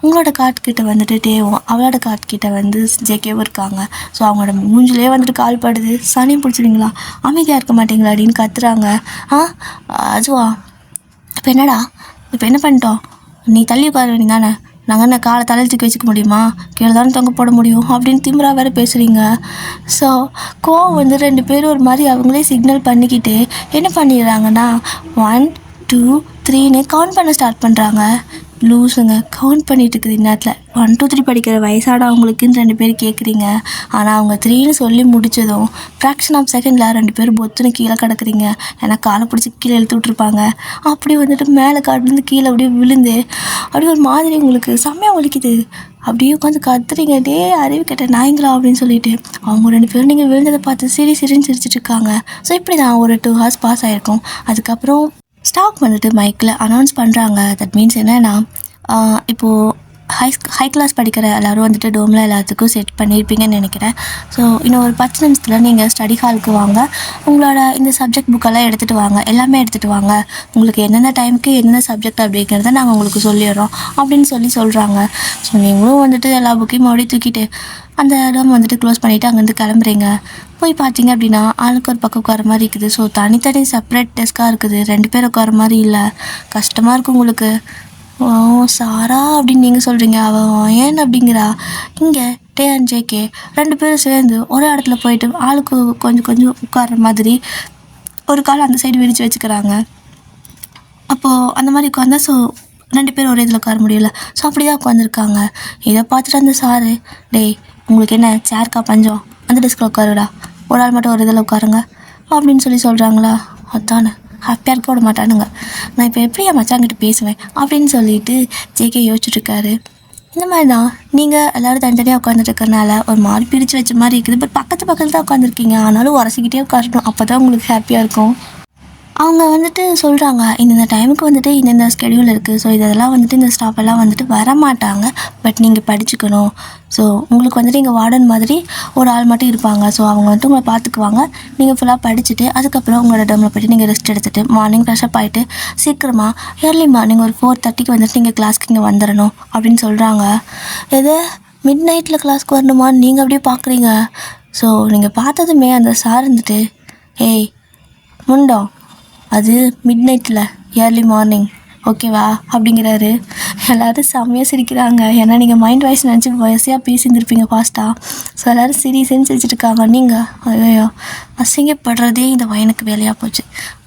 உங்களோட காட்டுக்கிட்ட வந்துட்டு டேவும் அவளோட காட்டுக்கிட்ட வந்து ஜேகேவும் இருக்காங்க. ஸோ அவங்களோட மூஞ்சிலே வந்துட்டு கால் படுது. சனியும் பிடிச்சிடுங்களா, அமைதியாக இருக்க மாட்டீங்களா அப்படின்னு கத்துறாங்க. அதுவா இப்போ என்னடா, இப்போ என்ன பண்ணிட்டோம், நீ தள்ளி உட்கார வேண்டியது தானே, நாங்கள் என்ன காலை தலையில் தூக்கி வச்சுக்க முடியுமா, கீழே தானே தொங்க போட முடியும் அப்படின்னு திமிரா வேறு பேசுகிறீங்க. ஸோ கோவம் வந்து 2 பேரும் ஒரு மாதிரி அவங்களே சிக்னல் பண்ணிக்கிட்டு என்ன பண்ணிடுறாங்கன்னா 1 2 3ன்னு கவுண்ட் பண்ண ஸ்டார்ட் பண்ணுறாங்க. லூஸுங்க, கவுண்ட் பண்ணிட்டு இருக்குது இந்நேரத்தில். 1 2 3 படிக்கிற வயசாட அவங்களுக்குன்னு 2 பேர் கேட்குறீங்க. ஆனால் அவங்க 3ன்னு சொல்லி முடித்ததும் ஃப்ராக்ஷன் ஆஃப் செகண்டில் 2 பேர் பொத்துன்னு கீழே கிடக்குறீங்க. ஏன்னா காலை பிடிச்சி கீழே இழுத்து விட்ருப்பாங்க. அப்படி வந்துட்டு மேலே காட்டிலேருந்து கீழே அப்படியே விழுந்து அப்படியே ஒரு மாதிரி உங்களுக்கு செம்மையாக ஒலிக்குது. அப்படியே உட்காந்து கத்துறீங்க, டே அறிவு கேட்ட நாய்ங்களா அப்படின்னு சொல்லிட்டு. அவங்க 2 பேரும் நீங்கள் விழுந்ததை பார்த்து சிரின்னு சிரிச்சிட்டு இருக்காங்க. ஸோ இப்படி தான் ஒரு 2 hours பாஸ் ஆகிருக்கும். அதுக்கப்புறம் ஸ்டாக் வந்துட்டு மைக்கில் அனௌன்ஸ் பண்ணுறாங்க. தட் மீன்ஸ் என்னென்னா இப்போது ஹை கிளாஸ் படிக்கிற எல்லோரும் வந்துட்டு டோமில் எல்லாத்துக்கும் செட் பண்ணியிருப்பீங்கன்னு நினைக்கிறேன். ஸோ இன்னும் ஒரு 10 நிமிஷத்தில் நீங்கள் ஸ்டடி ஹாலுக்கு வாங்க, உங்களோட இந்த சப்ஜெக்ட் புக்கெல்லாம் எடுத்துகிட்டு வாங்க, எல்லாமே எடுத்துகிட்டு வாங்க, உங்களுக்கு எந்தெந்த டைமுக்கு எந்தெந்த சப்ஜெக்ட் அப்படிங்கிறத நாங்கள் உங்களுக்கு சொல்லிடுறோம் அப்படின்னு சொல்கிறாங்க. ஸோ நீங்களும் வந்துட்டு எல்லா புக்கையும் மறுபடியும் தூக்கிட்டு அந்த இடம் வந்துட்டு க்ளோஸ் பண்ணிவிட்டு அங்கேருந்து கிளம்புறீங்க. போய் பார்த்தீங்க அப்படின்னா ஆளுக்கு ஒரு பக்கம் உட்கார மாதிரி இருக்குது. ஸோ தனித்தனி செப்பரேட் டெஸ்க்காக இருக்குது, 2 பேர் உட்கார மாதிரி இல்லை. கஷ்டமாக இருக்கும் உங்களுக்கு. சாரா அப்படின்னு நீங்கள் சொல்கிறீங்க, அவன் ஏன் அப்படிங்கிறா. இங்கே TNJK 2 பேரும் சேர்ந்து ஒரு இடத்துல போயிட்டு ஆளுக்கு கொஞ்சம் கொஞ்சம் உட்கார்ற மாதிரி ஒரு கால் அந்த சைடு விரித்து வச்சுக்கிறாங்க. அப்போது அந்த மாதிரி உட்காந்தா ஸோ 2 பேரும் ஒரே இதில் உட்கார முடியல. ஸோ அப்படி தான் உட்காந்துருக்காங்க. இதை பார்த்துட்டு அந்த சாரு, டேய் உங்களுக்கு என்ன சேர்க்கா பஞ்சம், அந்த டெஸ்கில் உட்காருடா, ஒரு ஆள் மட்டும் ஒரு இதில் உட்காருங்க அப்படின்னு சொல்கிறாங்களா. அதானே ஹாப்பியாக இருக்க விட மாட்டானுங்க. நான் இப்போ எப்படி என் மச்சாங்கிட்ட பேசுவேன் அப்படின்னு சொல்லிட்டு ஜேகே யோசிச்சுட்ருக்காரு. இந்த மாதிரி தான் நீங்கள் எல்லோரும் தனித்தனியாக உட்காந்துட்டு இருக்கிறனால ஒரு மாதிரி பிரித்து வச்ச மாதிரி இருக்குது. பட் பக்கத்தில் தான் உட்காந்துருக்கீங்க, ஆனாலும் உரசிக்கிட்டே உட்காரணும், அப்போ தான் உங்களுக்கு ஹாப்பியாக இருக்கும். அவங்க வந்துட்டு சொல்கிறாங்க, இந்த டைமுக்கு வந்துட்டு இந்த ஸ்கெடியூல் இருக்குது. ஸோ இதெல்லாம் வந்துட்டு இந்த ஸ்டாஃப் எல்லாம் வந்துட்டு வரமாட்டாங்க. பட் நீங்கள் படிச்சுக்கணும். ஸோ உங்களுக்கு வந்துட்டு இங்கே வார்டன் மாதிரி ஒரு ஆள் மட்டும் இருப்பாங்க. ஸோ அவங்க வந்துட்டு உங்களை பார்த்துக்குவாங்க. நீங்கள் ஃபுல்லாக படிச்சுட்டு அதுக்கப்புறம் உங்களோட டேமில் போய்ட்டு நீங்கள் ரெஸ்ட் எடுத்துகிட்டு மார்னிங் ஃப்ரெஷ்அப் ஆகிட்டு சீக்கிரமாக ஏர்லி மார்னிங் ஒரு 4:30 வந்துட்டு நீங்கள் கிளாஸ்க்கு இங்கே வந்துடணும் அப்படின்னு சொல்கிறாங்க. எது மிட் நைட்டில் கிளாஸ்க்கு வரணுமான்னு நீங்கள் அப்படியே பார்க்குறீங்க. ஸோ நீங்கள் பார்த்ததுமே அந்த சார் வந்துட்டு, ஏய் முண்டோம், அது மிட் நைட்டில் ஏர்லி மார்னிங் ஓகேவா அப்படிங்கிறாரு. எல்லோரும் செம்மையாக சிரிக்கிறாங்க. ஏன்னா நீங்கள் மைண்ட் வாய்ஸ் நினச்சி வயசையாக பேசியிருந்துருப்பீங்க ஃபாஸ்ட்டாக. ஸோ எல்லோரும் சிரிச்சுன்னு சிரிச்சிட்ருக்காங்க. நீங்கள் ஐயோ அசிங்கப்படுறதே இந்த வயனுக்கு வேலையாக போச்சு.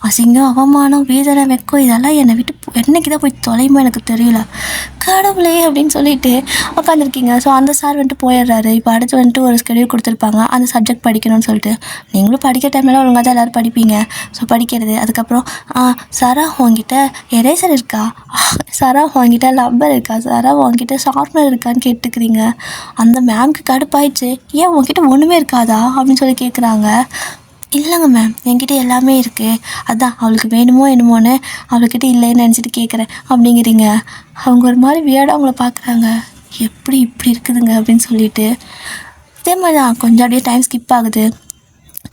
அசிங்கம், அவமானம், வேதனை, வெக்கம் இதெல்லாம் என்னை விட்டு என்னைக்கு தான் போய் தொலைமா எனக்கு தெரியல, கடவுளே அப்படின்னு சொல்லிட்டு உட்காந்துருக்கீங்க. ஸோ அந்த சார் வந்துட்டு போயிடுறாரு. இப்போ அடுத்து வந்துட்டு ஒரு ஸ்கெடியூல் கொடுத்துருப்பாங்க, அந்த சப்ஜெக்ட் படிக்கணும்னு சொல்லிட்டு. நீங்களும் படிக்கிற டைம்லாம் ஒழுங்காக தான் எல்லோரும் படிப்பீங்க. ஸோ படிக்கிறது, அதுக்கப்புறம் சாரா உங்ககிட்ட எரேசர் இருக்கா, சாரா உங்ககிட்ட லப்பர் இருக்கா, சாரா உங்ககிட்ட ஷார்ப்னர் இருக்கான்னு கேட்டுக்கிறீங்க. அந்த மேம்க்கு கடுப்பாயிடுச்சு, ஏன் உங்ககிட்ட ஒன்றுமே இருக்காதா அப்படின்னு சொல்லி கேட்குறாங்க. இல்லைங்க மேம், என்கிட்ட எல்லாமே இருக்குது, அதான் அவளுக்கு வேணுமோ என்னமோன்னு அவள்கிட்ட இல்லைன்னு நினச்சிட்டு கேட்குறேன் அப்படிங்கிறீங்க. அவங்க ஒரு மாதிரி வியர்டாக அவங்கள பார்க்குறாங்க, எப்படி இப்படி இருக்குதுங்க அப்படின்னு சொல்லிட்டு. இதே மாதிரி தான் கொஞ்சம் அப்படியே டைம் ஸ்கிப் ஆகுது.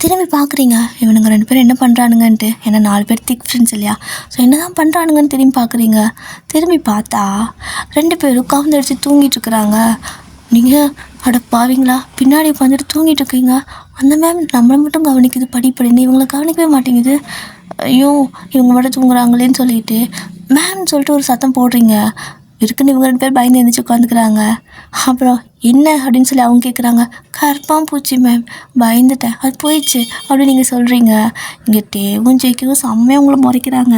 திரும்பி பார்க்குறீங்க, இவனுங்க 2 பேரும் என்ன பண்ணுறானுங்கன்ட்டு. ஏன்னா 4 பேர் திக் ஃப்ரெண்ட்ஸ் இல்லையா. ஸோ என்ன தான் பண்ணுறானுங்கன்னு திரும்பி பார்க்குறீங்க. திரும்பி பார்த்தா 2 பேரும் கவுந்தடிச்சு தூங்கிட்டுருக்குறாங்க. நீங்கள் அட பாவீங்களா, பின்னாடி உட்காந்துட்டு தூங்கிட்டு இருக்கீங்க. அந்த மேம் நம்மளை மட்டும் கவனிக்குது படிப்படின்னு, இவங்களை கவனிக்கவே மாட்டேங்குது. ஐயோ இவங்க மட்டும் தூங்குறாங்களேன்னு சொல்லிட்டு மேம்னு சொல்லிட்டு ஒரு சத்தம் போடுறீங்க. இருக்குன்னு இவங்க 2 பேர் பயந்து எழுந்திரிச்சு உட்காந்துக்கிறாங்க. அப்புறம் என்ன அப்படின்னு சொல்லி அவங்க கேட்குறாங்க. கருப்பான் பூச்சி மேம், பயந்துட்டேன், அது போயிடுச்சு அப்படின்னு நீங்கள் சொல்கிறீங்க. இங்கே டேவும் ஜெய்க்கவும் செம்மையாக உங்களை முறைக்கிறாங்க.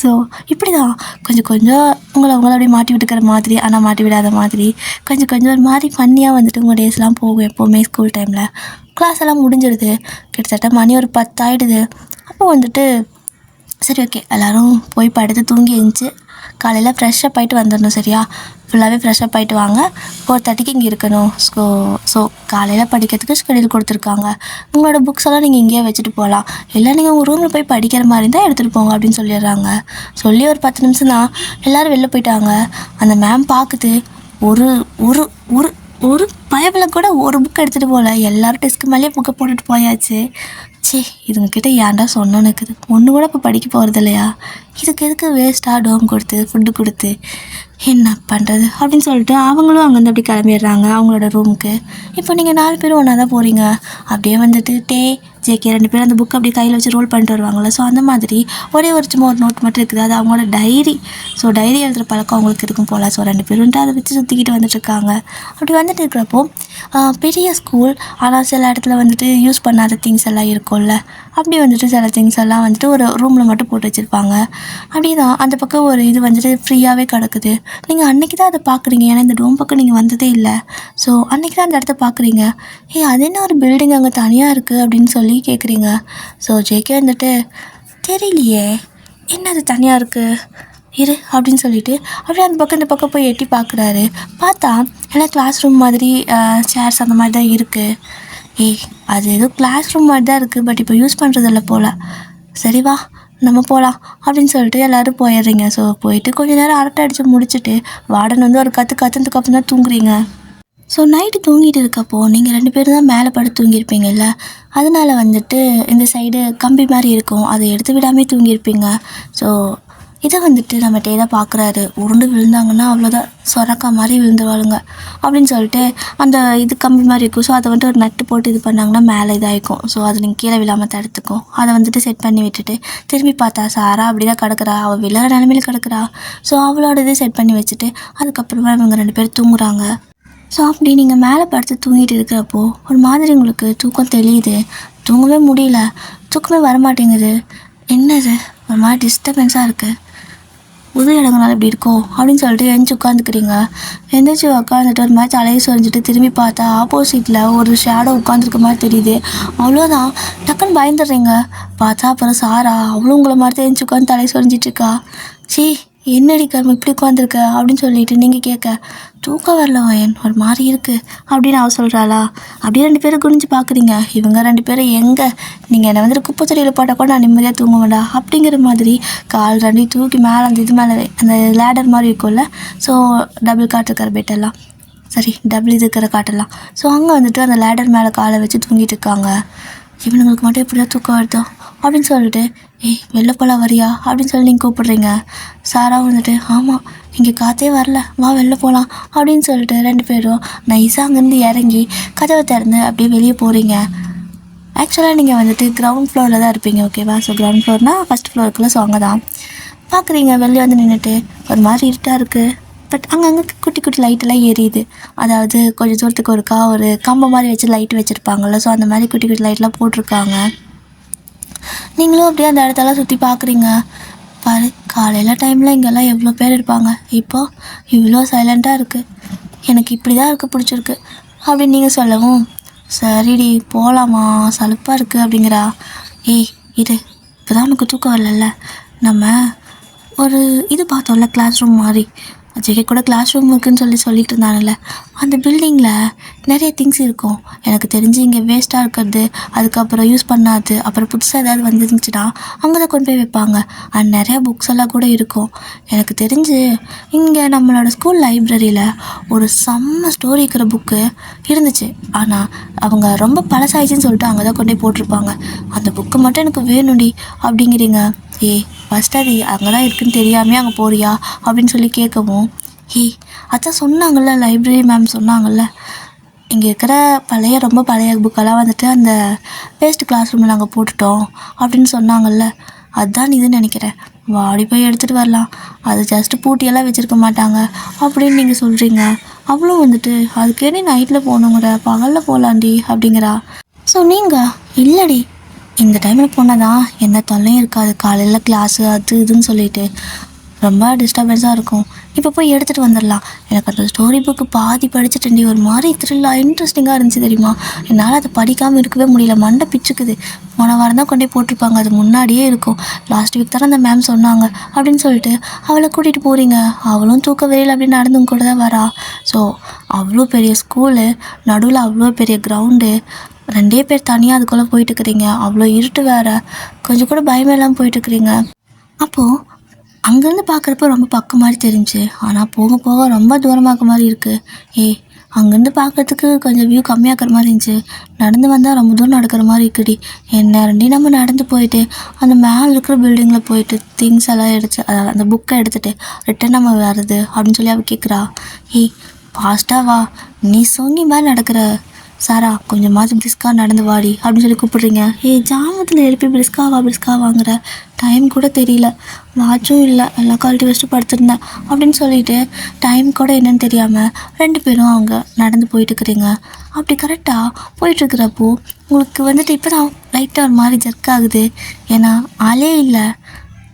ஸோ இப்படி தான் கொஞ்சம் கொஞ்சம் உங்களை அப்படியே மாட்டி விட்டுக்கிற மாதிரி, ஆனால் மாட்டி விடாத மாதிரி கொஞ்சம் ஒரு மாதிரி ஃபன்னியாக வந்துட்டு உங்கள் டேஸ்லாம் போகும். எப்போவுமே ஸ்கூல் டைமில் கிளாஸ் எல்லாம் முடிஞ்சிடுது, கிட்டத்தட்ட மணி ஒரு 10 ஆகிடுது. அப்போ வந்துட்டு சரி ஓகே எல்லோரும் போய் படுத்து தூங்கி எழுந்துச்சு காலையில் ஃப்ரெஷ்ஷப் ஆகிட்டு வந்துடணும். சரியா, ஃபுல்லாகவே ஃப்ரெஷ்ஷப் ஆகிட்டு வாங்க, 4:30 இங்கே இருக்கணும். ஸோ காலையில் படிக்கிறதுக்கு ஸ்கெடியூல் கொடுத்துருக்காங்க. உங்களோட புக்ஸ் எல்லாம் நீங்கள் இங்கேயே வச்சுட்டு போகலாம், இல்லை நீங்கள் உங்கள் ரூமில் போய் படிக்கிற மாதிரி இருந்தால் எடுத்துகிட்டு போங்க அப்படின்னு சொல்லிடுறாங்க. சொல்லி ஒரு 10 நிமிஷம் தான் எல்லோரும் வெளில போயிட்டாங்க. அந்த மேம் பார்க்குது, ஒரு ஒரு ஒரு ஒரு பயபில் கூட ஒரு புக் எடுத்துகிட்டு போகல. எல்லோரும் டெஸ்க்கு மேலேயே புக்கை போட்டுட்டு போயாச்சு. சே இதுங்கக்கிட்ட ஏன்டா சொன்னோன்னு இருக்குது, ஒன்று கூட இப்போ படிக்க போகிறது இல்லையா, இதுக்கு எதுக்கு வேஸ்ட்டாக டோம் கொடுத்து ஃபுட்டு கொடுத்து என்ன பண்ணுறது அப்படின்னு சொல்லிட்டு அவங்களும் அங்கேருந்து அப்படி கிளம்பிடுறாங்க அவங்களோட ரூமுக்கு. இப்போ நீங்கள் 4 பேரும் ஒன்றா தான் போகிறீங்க. அப்படியே வந்துட்டு ஜேகே 2 பேரும் அந்த புக் அப்படியே கையில் வச்சு ரோல் பண்ணிட்டு வருவாங்கள்ல. ஸோ அந்த மாதிரி சும்மா ஒரு நோட் மட்டும் இருக்குது, அது அவங்களோட டைரி. ஸோ டைரி எழுதுகிற பழக்கம் அவங்களுக்கு இருக்கும் போல். ஸோ 2 பேரும் வந்துட்டு அதை வச்சு சுற்றிக்கிட்டு வந்துட்டுருக்காங்க. அப்படி வந்துட்டு இருக்கிறப்போ பெரிய ஸ்கூல், ஆனால் சில இடத்துல வந்துட்டு யூஸ் பண்ணாத திங்ஸ் எல்லாம் இருக்கும்ல, அப்படி வந்துட்டு சில திங்ஸ் எல்லாம் வந்துட்டு ஒரு ரூமில் மட்டும் போட்டு வச்சுருப்பாங்க. அப்படி தான் அந்த பக்கம் ஒரு இது வந்துட்டு ஃப்ரீயாகவே கிடக்குது. நீங்கள் அன்றைக்கி தான் அதை பார்க்குறீங்க, ஏன்னா இந்த டோம் பக்கம் நீங்கள் வந்ததே இல்லை. ஸோ அன்றைக்கி தான் அந்த இடத்த பார்க்குறீங்க. அது என்ன ஒரு பில்டிங் அங்கே தனியாக இருக்குது அப்படின்னு சொல்லி கேட்குறீங்க. ஸோ ஜேகே வந்துட்டு தெரியலையே என்ன அது தனியாக இருக்குது இரு அப்படின்னு சொல்லிட்டு அப்படியே அந்த பக்கம் இந்த பக்கம் போய் எட்டி பார்க்குறாரு. பார்த்தா எல்லாம் கிளாஸ் ரூம் மாதிரி சேர்ஸ் அந்த மாதிரி தான் இருக்குது. அது ஏதோ கிளாஸ் ரூம் மாதிரி தான் இருக்குது, பட் இப்போ யூஸ் பண்ணுறதில்ல போல். சரி வா நம்ம போகலாம் அப்படின்னு சொல்லிட்டு எல்லோரும் போயிடுறீங்க. ஸோ போயிட்டு கொஞ்சம் நேரம் அரட்டை அடித்து முடிச்சுட்டு வார்டன் வந்து ஒரு கற்றுனதுக்கு அப்புறம் தான் தூங்குறீங்க. ஸோ நைட்டு தூங்கிட்டு இருக்கப்போ நீங்கள் 2 பேரும் தான் மேலே படுத்து தூங்கியிருப்பீங்கல்ல, அதனால் வந்துட்டு இந்த சைடு கம்பி மாதிரி இருக்கும், அதை எடுத்து விடாமல் தூங்கியிருப்பீங்க. ஸோ இதை வந்துட்டு நம்ம தான் பார்க்குறாரு. உருண்டு விழுந்தாங்கன்னா அவ்வளோதான், சொரக்கா மாதிரி விழுந்துருவாளுங்க அப்படின்னு சொல்லிட்டு அந்த இது கம்பி மாதிரி இருக்கும். ஸோ அதை வந்துட்டு ஒரு நட்டு போட்டு இது பண்ணாங்கன்னா மேலே இதாகிக்கும். ஸோ அது நீங்கள் கீழே விழாமல் தடுத்துக்கும். அதை வந்துட்டு செட் பண்ணி விட்டுட்டு திரும்பி பார்த்தா சாரா அப்படி தான் கிடக்குறா, அவள் விழற நிலமையில கிடக்குறா. ஸோ அவளோட இது செட் பண்ணி வச்சுட்டு அதுக்கப்புறமா இவங்க 2 பேர் தூங்குறாங்க. ஸோ அப்படி நீங்கள் மேலே படுத்து தூங்கிட்டு இருக்கிறப்போ ஒரு மாதிரி உங்களுக்கு தூக்கம் தெளியுது, தூங்கவே முடியல, தூக்கமே வரமாட்டேங்குது. என்னது ஒரு மாதிரி டிஸ்டர்பன்ஸாக இருக்குது, புது இடங்களால் இப்படி இருக்கோ அப்படின்னு சொல்லிட்டு எழுந்துச்சி உட்காந்துக்கிறீங்க. எந்திரிச்சு உட்காந்துட்டு ஒரு மாதிரி தலையை சொரிஞ்சிட்டு திரும்பி பார்த்தா ஆப்போசிட்டில் ஒரு ஷேடோ உட்காந்துருக்க மாதிரி தெரியுது. அவ்வளோதான், டக்குன்னு பயந்துடுறீங்க. பார்த்தா அப்புறம் சாரா அவ்வளோ உங்களை மாதிரி தான் எழுந்துச்சி உட்காந்து தலையை சொரிஞ்சிட்ருக்கா. சீ, என்னடி கர்மம் இப்படி உட்காந்துருக்க அப்படின்னு சொல்லிட்டு நீங்கள் கேட்க, தூக்கம் வரல வயன், ஒரு மாதிரி இருக்குது அப்படின்னு அவ சொல்கிறாளா. அப்படியே 2 பேரும் குனிஞ்சு பார்க்குறீங்க. இவங்க 2 பேரும் எங்கே, நீங்கள் என்னை வந்துட்டு குப்பைத்தொட்டியில் போட்டால் கூட நான் நிம்மதியாக தூங்க வேண்டாம் அப்படிங்கிற மாதிரி கால் 2 தூக்கி மேலே அந்த இது மேலே அந்த லேடர் மாதிரி இருக்கும்ல, ஸோ டபுள் காட் இருக்கிற பெட்டெல்லாம், சரி டபுள் இது இருக்கிற காட்டெல்லாம், ஸோ அங்கே வந்துட்டு அந்த லேடர் மேலே காலை வச்சு தூங்கிட்டு இருக்காங்க. இவனுங்களுக்கு மட்டும் எப்படியா தூக்கம் வருதோ அப்படின்னு சொல்லிட்டு, ஏய் வெளில போகலாம் வரியா அப்படின்னு சொல்லி நீங்கள் கூப்பிடுறீங்க. சாரா வந்துட்டு, ஆமாம் இங்கே காற்றே வரல, வா வெளில போகலாம் அப்படின்னு சொல்லிட்டு 2 பேரும் நைஸாக அங்கேருந்து இறங்கி கதவை திறந்து அப்படியே வெளியே போகிறீங்க. ஆக்சுவலாக நீங்கள் வந்துட்டு கிரவுண்ட் ஃப்ளோரில் தான் இருப்பீங்க, ஓகேவா. ஸோ கிரவுண்ட் ஃப்ளோர்னால் ஃபஸ்ட் ஃப்ளோர் இருக்குல்ல, ஸோ அங்கே தான் பார்க்குறீங்க. வெளியே வந்து நின்றுட்டு ஒரு மாதிரி இருட்டாக இருக்குது, பட் அங்கங்கே குட்டி குட்டி லைட்டெல்லாம் எரியுது. அதாவது கொஞ்சம் தூரத்துக்கு ஒரு கம்பம் மாதிரி வச்சு லைட்டு வச்சுருப்பாங்கள்ல, ஸோ அந்த மாதிரி குட்டி குட்டி லைட்லாம் போட்டிருக்காங்க. நீங்களும் அப்படியே அந்த இடத்தெல்லாம் சுற்றி பார்க்குறீங்க. பாரு, காலையில் டைமில் இங்கெல்லாம் எவ்வளோ பேர் இருப்பாங்க, இப்போது இவ்வளோ சைலண்ட்டாக இருக்குது. எனக்கு இப்படி தான் இருக்க பிடிச்சிருக்கு அப்படின்னு நீங்கள் சொல்லவும், சரிடி போகலாமா, சலுப்பாக இருக்குது அப்படிங்கிறா. ஏய் இது இப்போ தான் உனக்கு தூக்கம் வரல, நம்ம ஒரு இது பார்த்தோம்ல கிளாஸ் ரூம் மாதிரி, ஜெகே கூட கிளாஸ் ரூம் இருக்குதுன்னு சொல்லிட்டு இருந்தாங்கல்ல, அந்த பில்டிங்கில் நிறைய திங்ஸ் இருக்கும். எனக்கு தெரிஞ்சு இங்கே வேஸ்ட்டாக இருக்கிறது, அதுக்கப்புறம் யூஸ் பண்ணாது, அப்புறம் புதுசாக ஏதாவது வந்துருந்துச்சுன்னா அங்கே தான் கொண்டு போய் வைப்பாங்க. அண்ட் நிறையா புக்ஸ் எல்லாம் கூட இருக்கும். எனக்கு தெரிஞ்சு இங்கே நம்மளோட ஸ்கூல் லைப்ரரியில் ஒரு செம்ம ஸ்டோரி இருக்கிற புக்கு இருந்துச்சு, ஆனால் அவங்க ரொம்ப பழசாயிடுச்சுன்னு சொல்லிட்டு அங்கே தான் கொண்டு போய் போட்டிருப்பாங்க. அந்த புக்கு மட்டும் எனக்கு வேணும்டி அப்படிங்கிறீங்க. ஏய் ஃபஸ்ட் அது அங்கே தான் இருக்குதுன்னு தெரியாமே அங்கே போறியா அப்படின்னு சொல்லி கேட்கவும், ஏய் அதான் சொன்னாங்கள்ல, லைப்ரரி மேம் சொன்னாங்கள்ல, இங்கே இருக்கிற ரொம்ப பழைய புக்கெல்லாம் வந்துட்டு அந்த வேஸ்ட் கிளாஸ் ரூமில் நாங்கள் போட்டுட்டோம் அப்படின்னு சொன்னாங்கள்ல, அதுதான் இதுன்னு நினைக்கிறேன், வாடி போய் எடுத்துகிட்டு வரலாம், அது ஜஸ்ட்டு பூட்டியெல்லாம் வச்சுருக்க மாட்டாங்க அப்படின்னு நீங்கள் சொல்கிறீங்க. அவ்வளோ வந்துட்டு அதுக்கே நைட்டில் போகணுங்கிற, பகலில் போகலாண்டி அப்படிங்கிறா. ஸோ நீங்கள் இல்லடி, இந்த டைமில் போனால் தான் எந்த தொல்லையும் இருக்காது, காலையில் கிளாஸு அது இதுன்னு சொல்லிட்டு ரொம்ப டிஸ்டர்பன்ஸாக இருக்கும், இப்போ போய் எடுத்துகிட்டு வந்துடலாம். எனக்கு அந்த ஸ்டோரி புக்கு பாதி படிச்சுட்டேன்டி, ஒரு மாதிரி த்ரில்லாக இன்ட்ரெஸ்டிங்காக இருந்துச்சு தெரியுமா. என்னால் அதை படிக்காமல் இருக்கவே முடியல, மண்டை பிச்சுக்குது. போன வாரம் தான் கொண்டே போட்டிருப்பாங்க, அது முன்னாடியே இருக்கும், லாஸ்ட் வீக் தானே அந்த மேம் சொன்னாங்க அப்படின்னு சொல்லிட்டு அவளை கூட்டிகிட்டு போகிறீங்க. அவளும் தூக்க வெறியில் அப்படின்னு நடந்து கூட தான் வரா. ஸோ அவ்வளோ பெரிய ஸ்கூலு, நடுவில் அவ்வளோ பெரிய கிரவுண்டு, 2 பேர் தனியாக அதுக்குள்ளே போயிட்டுருக்குறீங்க, அவ்வளோ இருட்டு வேறு, கொஞ்சம் கூட பயமெல்லாம் போயிட்டுருக்குறீங்க. அப்போது அங்கேருந்து பார்க்குறப்ப ரொம்ப பக்கம் மாதிரி தெரிஞ்சு, ஆனால் போக போக ரொம்ப தூரமாக்க மாதிரி இருக்குது. ஏய் அங்கேருந்து பார்க்குறதுக்கு கொஞ்சம் வியூ கம்மியாக்கிற மாதிரி இருந்துச்சு, நடந்து வந்தால் ரொம்ப தூரம் நடக்கிற மாதிரி இருக்குடி, என்ன 2 நம்ம நடந்து போயிட்டு அந்த மேலே இருக்கிற பில்டிங்கில் போயிட்டு திங்ஸ் எல்லாம் எடுத்து அதாவது அந்த புக்கை எடுத்துகிட்டு ரிட்டன் நம்ம வருது அப்படின்னு சொல்லி அவள் கேட்குறா. ஏய் ஃபாஸ்ட்டாக வா, நீ சொன்னி மாதிரி நடக்கிற சாரா, கொஞ்சமாவது பிரிஸ்காக நடந்து வாடி அப்படின்னு சொல்லி கூப்பிட்றீங்க. ஏய் ஜாமத்தில் எழுப்பி பிரிஸ்கா வாங்குற, டைம் கூட தெரியல, வாட்சும் இல்லை, எல்லாம் கழட்டி வச்சுட்டு படுத்துருந்தேன் அப்படின்னு சொல்லிட்டு டைம் கூட என்னன்னு தெரியாமல் 2 பேரும் அவங்க நடந்து போயிட்டுருக்குறீங்க. அப்படி கரெக்டாக போயிட்டுருக்கிறப்போ உங்களுக்கு வந்துட்டு இப்போ தான் லைட்டாக ஒரு மாதிரி ஜர்க் ஆகுது, ஏன்னா ஆளே இல்லை.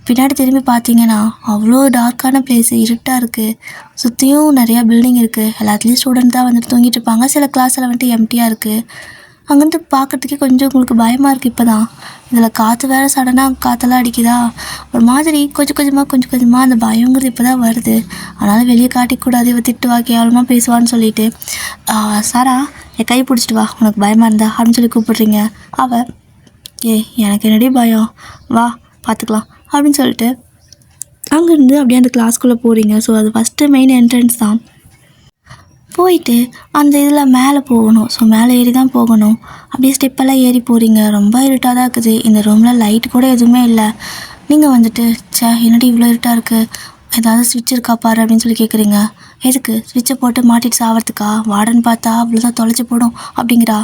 பின்னாடி திரும்பி பார்த்தீங்கன்னா அவ்வளோ டார்க்கான பிளேஸு, இருட்டாக இருக்குது, சுற்றியும் நிறையா பில்டிங் இருக்குது, எல்லாத்துலேயும் ஸ்டூடெண்ட் தான் வந்துட்டு தூங்கிட்டு இருப்பாங்க, சில கிளாஸில் வந்துட்டு எம்டியாக இருக்குது. அங்கேருந்து பார்க்குறதுக்கே கொஞ்சம் உங்களுக்கு பயமாக இருக்குது. இப்போ தான் இதில் காற்று வேறு சடனாக காற்றெல்லாம் அடிக்குதா, ஒரு மாதிரி கொஞ்சம் கொஞ்சமாக அந்த பயங்கிறது இப்போ தான் வருது. அதனால் வெளியே காட்டிக்கூடாது, இவ திட்டுவா, கேவலமாக பேசுவான்னு சொல்லிட்டு, சாரா என் கை பிடிச்சிட்டு வா உனக்கு பயமாக இருந்தா அப்படின்னு சொல்லி கூப்பிட்றீங்க. அவள் எனக்கு என்னடி பயம், வா பார்த்துக்கலாம் அப்படின்னு சொல்லிட்டு அங்கேருந்து அப்படியே அந்த கிளாஸ்க்குள்ளே போகிறீங்க. ஸோ அது ஃபஸ்ட்டு மெயின் என்ட்ரன்ஸ் தான். போயிட்டு அந்த இதில் மேலே போகணும், ஸோ மேலே ஏறி தான் போகணும். அப்படியே ஸ்டெப்பெல்லாம் ஏறி போகிறீங்க. ரொம்ப இருட்டாக தான் இருக்குது, இந்த ரூமில் லைட் கூட எதுவுமே இல்லை. நீங்கள் வந்துட்டு என்னடி இவ்வளோ இருட்டாக இருக்குது, ஏதாவது ஸ்விட்ச் இருக்கா பாரு அப்படின்னு சொல்லி கேட்குறீங்க. எதுக்கு, ஸ்விட்சை போட்டு மாட்டிட்டு சாவறதுக்கா, வார்டன் பார்த்தா அவ்வளோதான் தொலைச்சி போடும் அப்படிங்கிறா.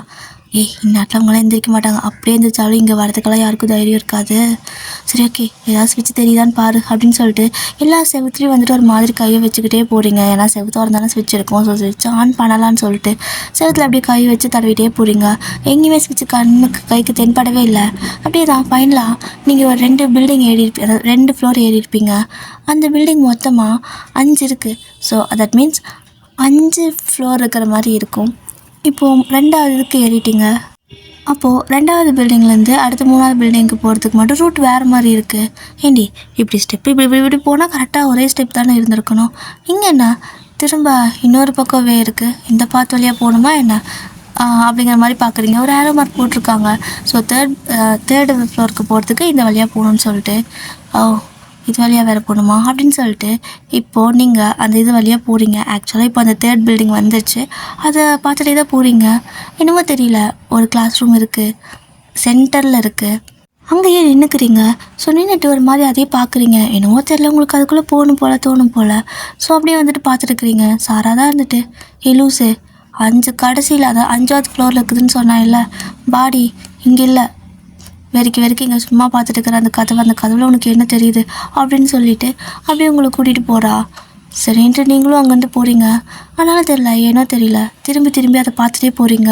ஏய் இந்நாட்டில் அவங்களாம் எந்திரிக்க மாட்டாங்க, அப்படியே எழுந்திரிச்சாலும் இங்கே வரதுக்கெல்லாம் யாருக்கும் தைரியம் இருக்காது. சரி ஓகே, ஏதாவது ஸ்விட்ச் தெரியுதான்னு பாரு அப்படின்னு சொல்லிட்டு எல்லா செவத்துலேயும் வந்துட்டு ஒரு மாதிரி கையை வச்சுக்கிட்டே போகிறீங்க. ஏன்னா செவத்து வரந்தானே ஸ்விட்ச் இருக்கும். ஸோ ஸ்விட்ச் ஆன் பண்ணலான்னு சொல்லிட்டு செவத்தில் அப்படியே கை வச்சு தடவிட்டே போகிறீங்க. எங்கேயுமே ஸ்விட்ச் கண்ணுக்கு கைக்கு தென்படவே இல்லை. அப்படியே தான் ஃபைனலாக நீங்கள் ஒரு 2 பில்டிங் ஏறியிருப்பீங்க, அதாவது 2 ஃப்ளோர் ஏறியிருப்பீங்க. அந்த பில்டிங் மொத்தமாக 5 இருக்குது. ஸோ தட் மீன்ஸ் 5 ஃப்ளோர் இருக்கிற மாதிரி இருக்கும். இப்போது 2வது இதுக்கு ஏறிட்டீங்க. அப்போது 2வது பில்டிங்லேருந்து அடுத்த 3வது பில்டிங்க்கு போகிறதுக்கு மட்டும் ரூட் வேறு மாதிரி இருக்குது. ஏண்டி இப்படி ஸ்டெப் இப்படி போனால் கரெக்டாக ஒரே ஸ்டெப் தானே இருந்திருக்கணும். இங்கே என்ன திரும்ப இன்னொரு பக்கமே இருக்குது, இந்த பாத்து வழியாக போகணுமா என்ன அப்படிங்கிற மாதிரி பார்க்குறீங்க. ஒரு ஏரோ மார்க் போட்டிருக்காங்க. ஸோ தேர்டு ஃப்ளோருக்கு போகிறதுக்கு இந்த வழியாக போகணுன்னு சொல்லிட்டு, இது வழியாக வேறு போகணுமா அப்படின்னு சொல்லிட்டு இப்போது நீங்கள் அந்த இது வழியாக போகிறீங்க. ஆக்சுவலாக இப்போ அந்த 3rd பில்டிங் வந்துடுச்சு, அதை பார்த்துட்டே தான் போகிறீங்க. என்னமோ தெரியல, ஒரு கிளாஸ் ரூம் இருக்குது, சென்டரில் இருக்குது. அங்கேயே நின்றுக்கிறீங்க. ஸோ நின்றுட்டு ஒரு மாதிரி அதையே பார்க்குறீங்க. என்னமோ தெரியல, உங்களுக்கு அதுக்குள்ளே தோணும் போல். ஸோ அப்படியே வந்துட்டு பார்த்துட்டுருக்குறீங்க. சாராக தான் இருந்துட்டு, லூஸு 5 கடைசியில், அதான் 5வது ஃப்ளோரில் இருக்குதுன்னு சொன்னா இல்லை, பாடி இங்கே இல்லை, வெறிக்கி இங்கே சும்மா பார்த்துட்டு இருக்கிற அந்த கதவில் உனக்கு என்ன தெரியுது அப்படின்னு சொல்லிட்டு அப்படியே உங்களை கூட்டிகிட்டு போகிறா. சரின்ட்டு நீங்களும் அங்கேருந்து போகிறீங்க. அதனால் தெரியல, ஏனோ தெரியல, திரும்பி அதை பார்த்துட்டே போகிறீங்க.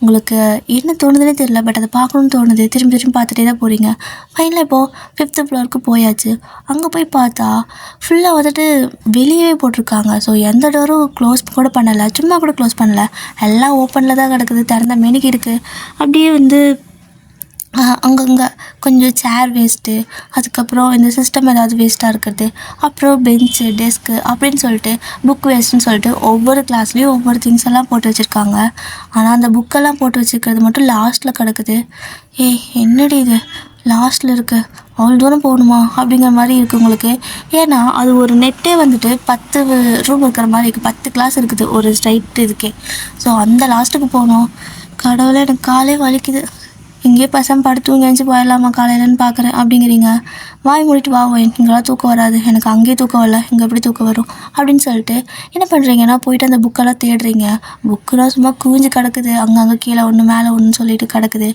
உங்களுக்கு என்ன தோணுதுன்னே தெரியல, பட் அதை பார்க்கணுன்னு தோணுது. திரும்பி பார்த்துட்டே தான் போகிறீங்க. ஃபைனலாக இப்போது 5th ஃப்ளோருக்கு போயாச்சு. அங்கே போய் பார்த்தா ஃபுல்லாக வந்துட்டு வெளியே போட்டிருக்காங்க. ஸோ எந்த டோரும் க்ளோஸ் கூட பண்ணலை, சும்மா கூட க்ளோஸ் பண்ணலை, எல்லாம் ஓப்பனில் தான் கிடக்குது, திறந்த மேனிக்கு இருக்குது. அப்படியே வந்து அங்கங்கே கொஞ்சம் சேர் வேஸ்ட்டு, அதுக்கப்புறம் இந்த சிஸ்டம் ஏதாவது வேஸ்ட்டாக இருக்கிறது, அப்புறம் பெஞ்சு டெஸ்க்கு அப்படின்னு சொல்லிட்டு புக் வேஸ்ட்டுன்னு சொல்லிட்டு ஒவ்வொரு கிளாஸ்லேயும் ஒவ்வொரு திங்ஸ் எல்லாம் போட்டு வச்சுருக்காங்க. ஆனால் அந்த புக்கெல்லாம் போட்டு வச்சுருக்கிறது மட்டும் லாஸ்ட்டில் கிடக்குது. என்னடி இது லாஸ்ட்டில் இருக்குது, அவ்வளோ தூரம் போகணுமா அப்படிங்கிற மாதிரி இருக்குது உங்களுக்கு. ஏன்னா அது ஒரு நெட்டே வந்துட்டு 10 ரூம் இருக்கிற மாதிரி இருக்குது, 10 கிளாஸ் இருக்குது ஒரு ஸ்ட்ரைட் இதுக்கே. ஸோ அந்த லாஸ்ட்டுக்கு போகணும். கடவுளை, எனக்கு காலே வலிக்குது, இங்கேயே பசங்க படுத்து எஞ்சி போயிடலாமா காலையிலன்னு பார்க்குறேன் அப்படிங்கிறீங்க. வாய் மூடிட்டு வா, இங்கெல்லாம் தூக்கம் வராது, எனக்கு அங்கேயே தூக்கம் வரல, இங்கே எப்படி தூக்கம் வரும் அப்படின்னு சொல்லிட்டு என்ன பண்ணுறீங்கன்னா போயிட்டு அந்த புக்கெல்லாம் தேடுறீங்க. புக்கெல்லாம் சும்மா குவிஞ்சு கிடக்குது, அங்கங்கே கீழே ஒன்று மேலே ஒன்றுன்னு சொல்லிட்டு கிடக்குது.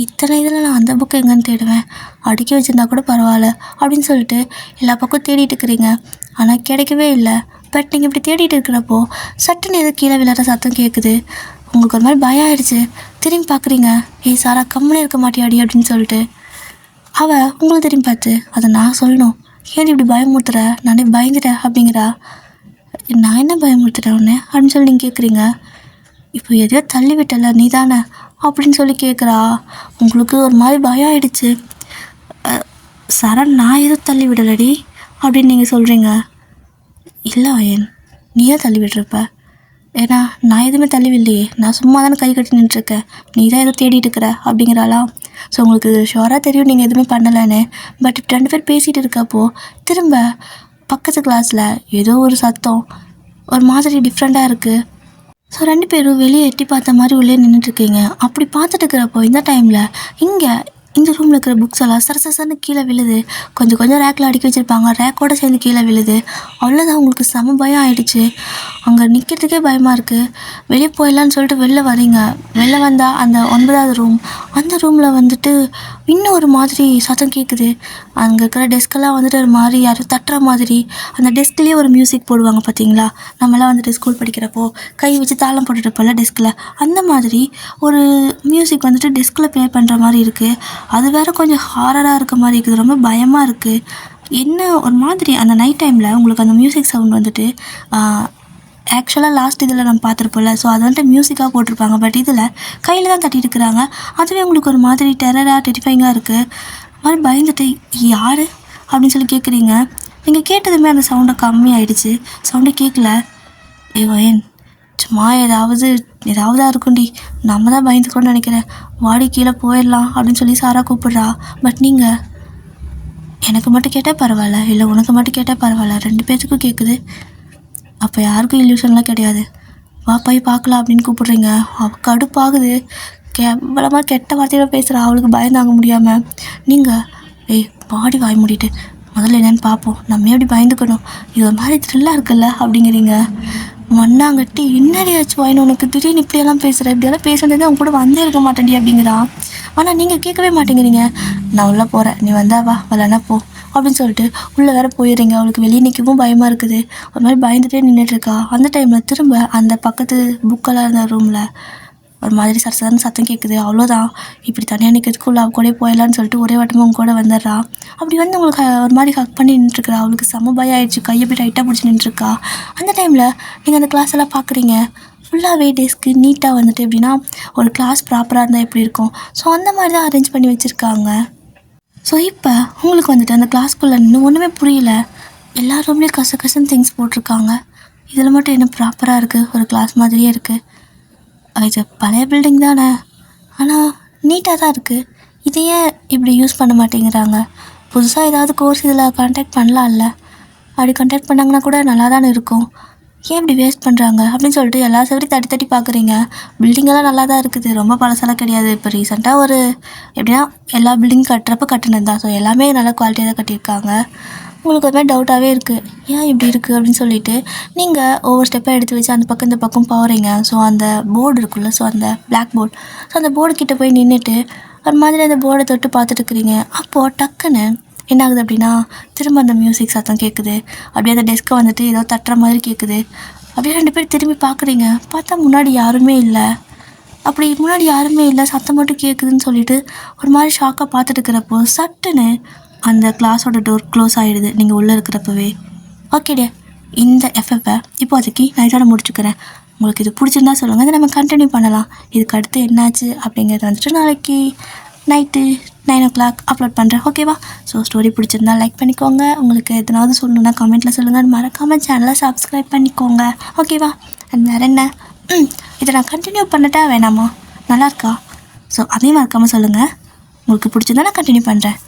இத்தனை இதில் நான் அந்த புக்கை எங்கேன்னு தேடுவேன், அடுக்கி வச்சுருந்தா கூட பரவாயில்ல அப்படின்னு சொல்லிட்டு எல்லா பக்கம் தேடிட்டு இருக்கிறீங்க. ஆனால் கிடைக்கவே இல்லை. பட் நீங்கள் இப்படி தேடிட்டு இருக்கிறப்போ சட்டுன்னு எது கீழே விளையாட சத்தம் கேட்குது. உங்களுக்கு ஒரு மாதிரி பயம் ஆயிடுச்சு. திரும்பி பார்க்குறீங்க. சாரா கம்முனே இருக்க மாட்டியாடி அப்படின்னு சொல்லிட்டு அவள் உங்களை திரும்பி பார்த்து, அதை நான் சொல்லணும், ஏன் இப்படி பயமுறுத்துற, நானே பயந்துட்டேன் அப்படிங்கிறா. நான் என்ன பயமுறுத்துட்டேன் உடனே அப்படின்னு சொல்லி நீங்கள் கேட்குறீங்க. இப்போ எதையோ தள்ளி விட்டல நீ தானே அப்படின்னு சொல்லி கேட்குறா. உங்களுக்கு ஒரு மாதிரி பயம் ஆயிடுச்சு. சாரா, நான் எதுவும் தள்ளி விடலடி அப்படின்னு நீங்கள் சொல்கிறீங்க. இல்லை வயன், நீயே தள்ளி விடுறப்ப, ஏன்னா நான் எதுவுமே தள்ளிவில்லையே, நான் சும்மா தானே கை கட்டி நின்றுருக்கேன், நீ தான் ஏதோ தேடிட்டு இருக்கிற அப்படிங்கிறாளாம். ஸோ உங்களுக்கு ஷுவராக தெரியும் நீங்கள் எதுவுமே பண்ணலைன்னு. பட் 2 பேர் பேசிகிட்டு இருக்கப்போ திரும்ப பக்கத்து கிளாஸில் ஏதோ ஒரு சத்தம் ஒரு மாதிரி டிஃப்ரெண்ட்டாக இருக்குது. ஸோ 2 பேரும் வெளியே எட்டி பார்த்த மாதிரி உள்ளே நின்றுட்டுருக்கீங்க. அப்படி பார்த்துட்டு இருக்கிறப்போ இந்த டைமில் இங்கே இந்த ரூமில் இருக்கிற புக்ஸ் எல்லாம் சரசரன்னு கீழே விழுது. கொஞ்சம் ரேக்கில் அடுக்கி வச்சுருப்பாங்க, ரேக்கோடு சேர்ந்து கீழே விழுது. அவ்வளோதான், உங்களுக்கு செம பயம் ஆகிடுச்சு. அங்கே நிற்கிறதுக்கே பயமாக இருக்குது. வெளியே போயிடலான்னு சொல்லிட்டு வெளில வரீங்க. வெளில வந்தால் அந்த 9வது ரூம், அந்த ரூமில் வந்துட்டு இன்னும் ஒரு மாதிரி சத்தம் கேட்குது. அங்கே இருக்கிற டெஸ்க்கெல்லாம் வந்துட்டு ஒரு மாதிரி யாரும் தட்டுற மாதிரி, அந்த டெஸ்க்லேயே ஒரு மியூசிக் போடுவாங்க பார்த்தீங்களா, நம்மளாம் வந்துட்டு ஸ்கூல் படிக்கிறப்போ கை வச்சு தாளம் போட்டுட்டுப்போல டெஸ்கில், அந்த மாதிரி ஒரு மியூசிக் வந்துட்டு டெஸ்கில் ப்ளே பண்ணுற மாதிரி இருக்குது. அது வேறு கொஞ்சம் ஹாரராக இருக்க மாதிரி இருக்குது, ரொம்ப பயமாக இருக்குது. என்ன ஒரு மாதிரி அந்த நைட் டைமில் உங்களுக்கு அந்த மியூசிக் சவுண்ட் வந்துட்டு ஆக்சுவலாக லாஸ்ட் இதில் நம்ம பார்த்துருப்போம்ல, ஸோ அதை வந்துட்டு மியூசிக்காக போட்டிருப்பாங்க. பட் இதில் கையில் தான் தட்டிட்டு இருக்கிறாங்க. அதுவே உங்களுக்கு ஒரு மாதிரி டெரிஃபைங்காக இருக்குது. மாதிரி பயந்துட்டு யார் அப்படின்னு சொல்லி கேட்குறீங்க. நீங்கள் கேட்டதுமே அந்த சவுண்டை கம்மியாயிடுச்சு, சவுண்டை கேட்கல. வயன், சும்மா ஏதாவதாக இருக்கும்டி, நம்ம தான் பயந்துக்கணும்னு நினைக்கிறேன், வாடி கீழே போயிடலாம் அப்படின்னு சொல்லி சாரா கூப்பிட்றா. பட் நீங்கள் எனக்கு மட்டும் கேட்டால் பரவாயில்ல, இல்லை உனக்கு மட்டும் கேட்டால் பரவாயில்ல, 2 பேர்த்துக்கும் கேட்குது. அப்போ யாருக்கும் இல்யூஷன்லாம் கிடையாது, வா போய் பார்க்கலாம் அப்படின்னு கூப்பிட்றீங்க. அவள் கடுப்பாகுது, கேவலமாக கெட்ட வார்த்தையில் பேசுகிறா. அவளுக்கு பயம் தாங்க முடியாமல் நீங்கள் பாடி வாய் மூடிட்டு முதல்ல என்னென்னு பார்ப்போம், நம்ம எப்படி பயந்துக்கணும், இது ஒரு மாதிரி த்ரில்லாக இருக்குல்ல அப்படிங்கிறீங்க. மண்ணாங்கட்டி என்னடி ஆச்சு வாயின் உனக்கு திடீர்னு இப்படியெல்லாம் பேசுகிற, இப்படியெல்லாம் பேசுனது அவங்க கூட வந்தே இருக்க மாட்டேன்டி அப்படிங்கிறான். ஆனால் நீங்கள் கேட்கவே மாட்டேங்கிறீங்க. நான் உள்ளே போகிறேன், நீ வந்தா வா, வரலன்னா போ அப்படின்னு சொல்லிட்டு உள்ளே வேற போயிடுறீங்க. அவளுக்கு வெளியே நிற்கவும் பயமாக இருக்குது. ஒரு மாதிரி பயந்துகிட்டே நின்றுட்டுருக்கா. அந்த டைமில் திரும்ப அந்த பக்கத்து புக்கெல்லாம் இருந்த ரூமில் ஒரு மாதிரி சரசரன்னு சத்தம் கேட்குது. அவ்வளோதான், இப்படி தனியாக நிற்கிறதுக்கு உள்ள அவ கூட போயிடலான்னு சொல்லிட்டு ஒரே வட்டமாக அவங்க கூட வந்துடுறா. அப்படி வந்து உங்களுக்கு ஒரு மாதிரி ஹக் பண்ணி நின்றுருக்குறா. அவளுக்கு செம பயம் ஆயிடுச்சு. கையை போய் டைட்டாக பிடிச்சி நின்றுருக்கா. அந்த டைமில் நீங்கள் அந்த கிளாஸ் எல்லாம் பார்க்குறீங்க. ஃபுல்லாகவே டெஸ்க்கு நீட்டாக வந்துட்டு எப்படின்னா ஒரு கிளாஸ் ப்ராப்பராக இருந்தால் எப்படி இருக்கும், ஸோ அந்த மாதிரி தான் அரேஞ்ச் பண்ணி வச்சுருக்காங்க. ஸோ இப்போ உங்களுக்கு வந்துட்டு அந்த கிளாஸ்க்குள்ளே இன்னும் ஒன்றுமே புரியல. எல்லா ரூம்லேயும் கசன்னு திங்ஸ் போட்டிருக்காங்க. இதில் மட்டும் என்ன ப்ராப்பராக இருக்குது, ஒரு கிளாஸ் மாதிரியே இருக்குது. இது பழைய பில்டிங் தானே, ஆனால் நீட்டாக தான் இருக்குது. இதை ஏன் இப்படி யூஸ் பண்ண மாட்டேங்கிறாங்க? புதுசாக ஏதாவது கோர்ஸ் இதில் கான்டாக்ட் பண்ணலாம்ல, அப்படி கான்டாக்ட் பண்ணாங்கன்னா கூட நல்லா தானே இருக்கும். ஏன் இப்படி வேஸ்ட் பண்ணுறாங்க அப்படின்னு சொல்லிட்டு எல்லா சவரையும் தட்டி தட்டி பார்க்குறீங்க. பில்டிங்கெல்லாம் நல்லா தான் இருக்குது, ரொம்ப பழசெல்லாம் கிடையாது. இப்போ ரீசெண்டாக ஒரு எப்படின்னா எல்லா பில்டிங் கட்டுறப்ப கட்டினது தான். ஸோ எல்லாமே நல்லா குவாலிட்டியாக தான் கட்டியிருக்காங்க. உங்களுக்கு ஒரு மாதிரி டவுட்டாகவே இருக்குது, ஏன் இப்படி இருக்குது அப்படின்னு சொல்லிட்டு நீங்கள் ஒவ்வொரு ஸ்டெப்பாக எடுத்து வச்சு அந்த பக்கம் இந்த பக்கம் போகிறீங்க. ஸோ அந்த போர்டு இருக்குல்ல, ஸோ அந்த பிளாக் போர்டு, ஸோ அந்த போர்டு கிட்டே போய் நின்றுட்டு ஒரு மாதிரி அந்த போர்டை தொட்டு பார்த்துட்டு இருக்கிறீங்க. அப்போது டக்குன்னு என்ன ஆகுது அப்படின்னா திரும்ப அந்த மியூசிக் சத்தம் கேட்குது. அப்படியே அந்த டெஸ்க்கை வந்துட்டு ஏதோ தட்டுற மாதிரி கேட்குது. அப்படியே 2 பேர் திரும்பி பார்க்குறீங்க. பார்த்தா முன்னாடி யாருமே இல்லை. அப்படி முன்னாடி யாருமே இல்லை, சத்தம் மட்டும் கேட்குதுன்னு சொல்லிட்டு ஒரு மாதிரி ஷாக்காக பார்த்துட்டு இருக்கிறப்போ சட்டுன்னு அந்த கிளாஸோட டோர் க்ளோஸ் ஆகிடுது நீங்கள் உள்ளே இருக்கிறப்பவே. ஓகேடே, இந்த எஃப்எஃப்பை இப்போதைக்கு நான் இதோட முடிச்சுக்கிறேன். உங்களுக்கு இது பிடிச்சிருந்தா சொல்லுங்கள், அதை நம்ம கண்டினியூ பண்ணலாம். இதுக்கு அடுத்து என்னாச்சு அப்படிங்கிறத வந்துட்டு நாளைக்கு நைட்டு 9 o'clock அப்லோட் பண்ணுறேன், ஓகேவா? ஸோ ஸ்டோரி பிடிச்சிருந்தா லைக் பண்ணிக்கோங்க. உங்களுக்கு எதனாவது சொல்லணுன்னா கமெண்ட்டில் சொல்லுங்கள். மறக்காமல் சேனலை சப்ஸ்கிரைப் பண்ணிக்கோங்க, ஓகேவா? அண்ட் வேறு என்ன, இதை நான் கண்டினியூ பண்ணட்டா வேணாமா, நல்லாயிருக்கா? ஸோ அதையும் மறக்காமல் சொல்லுங்கள். உங்களுக்கு பிடிச்சிருந்தா நான் கண்டினியூ பண்ணுறேன்.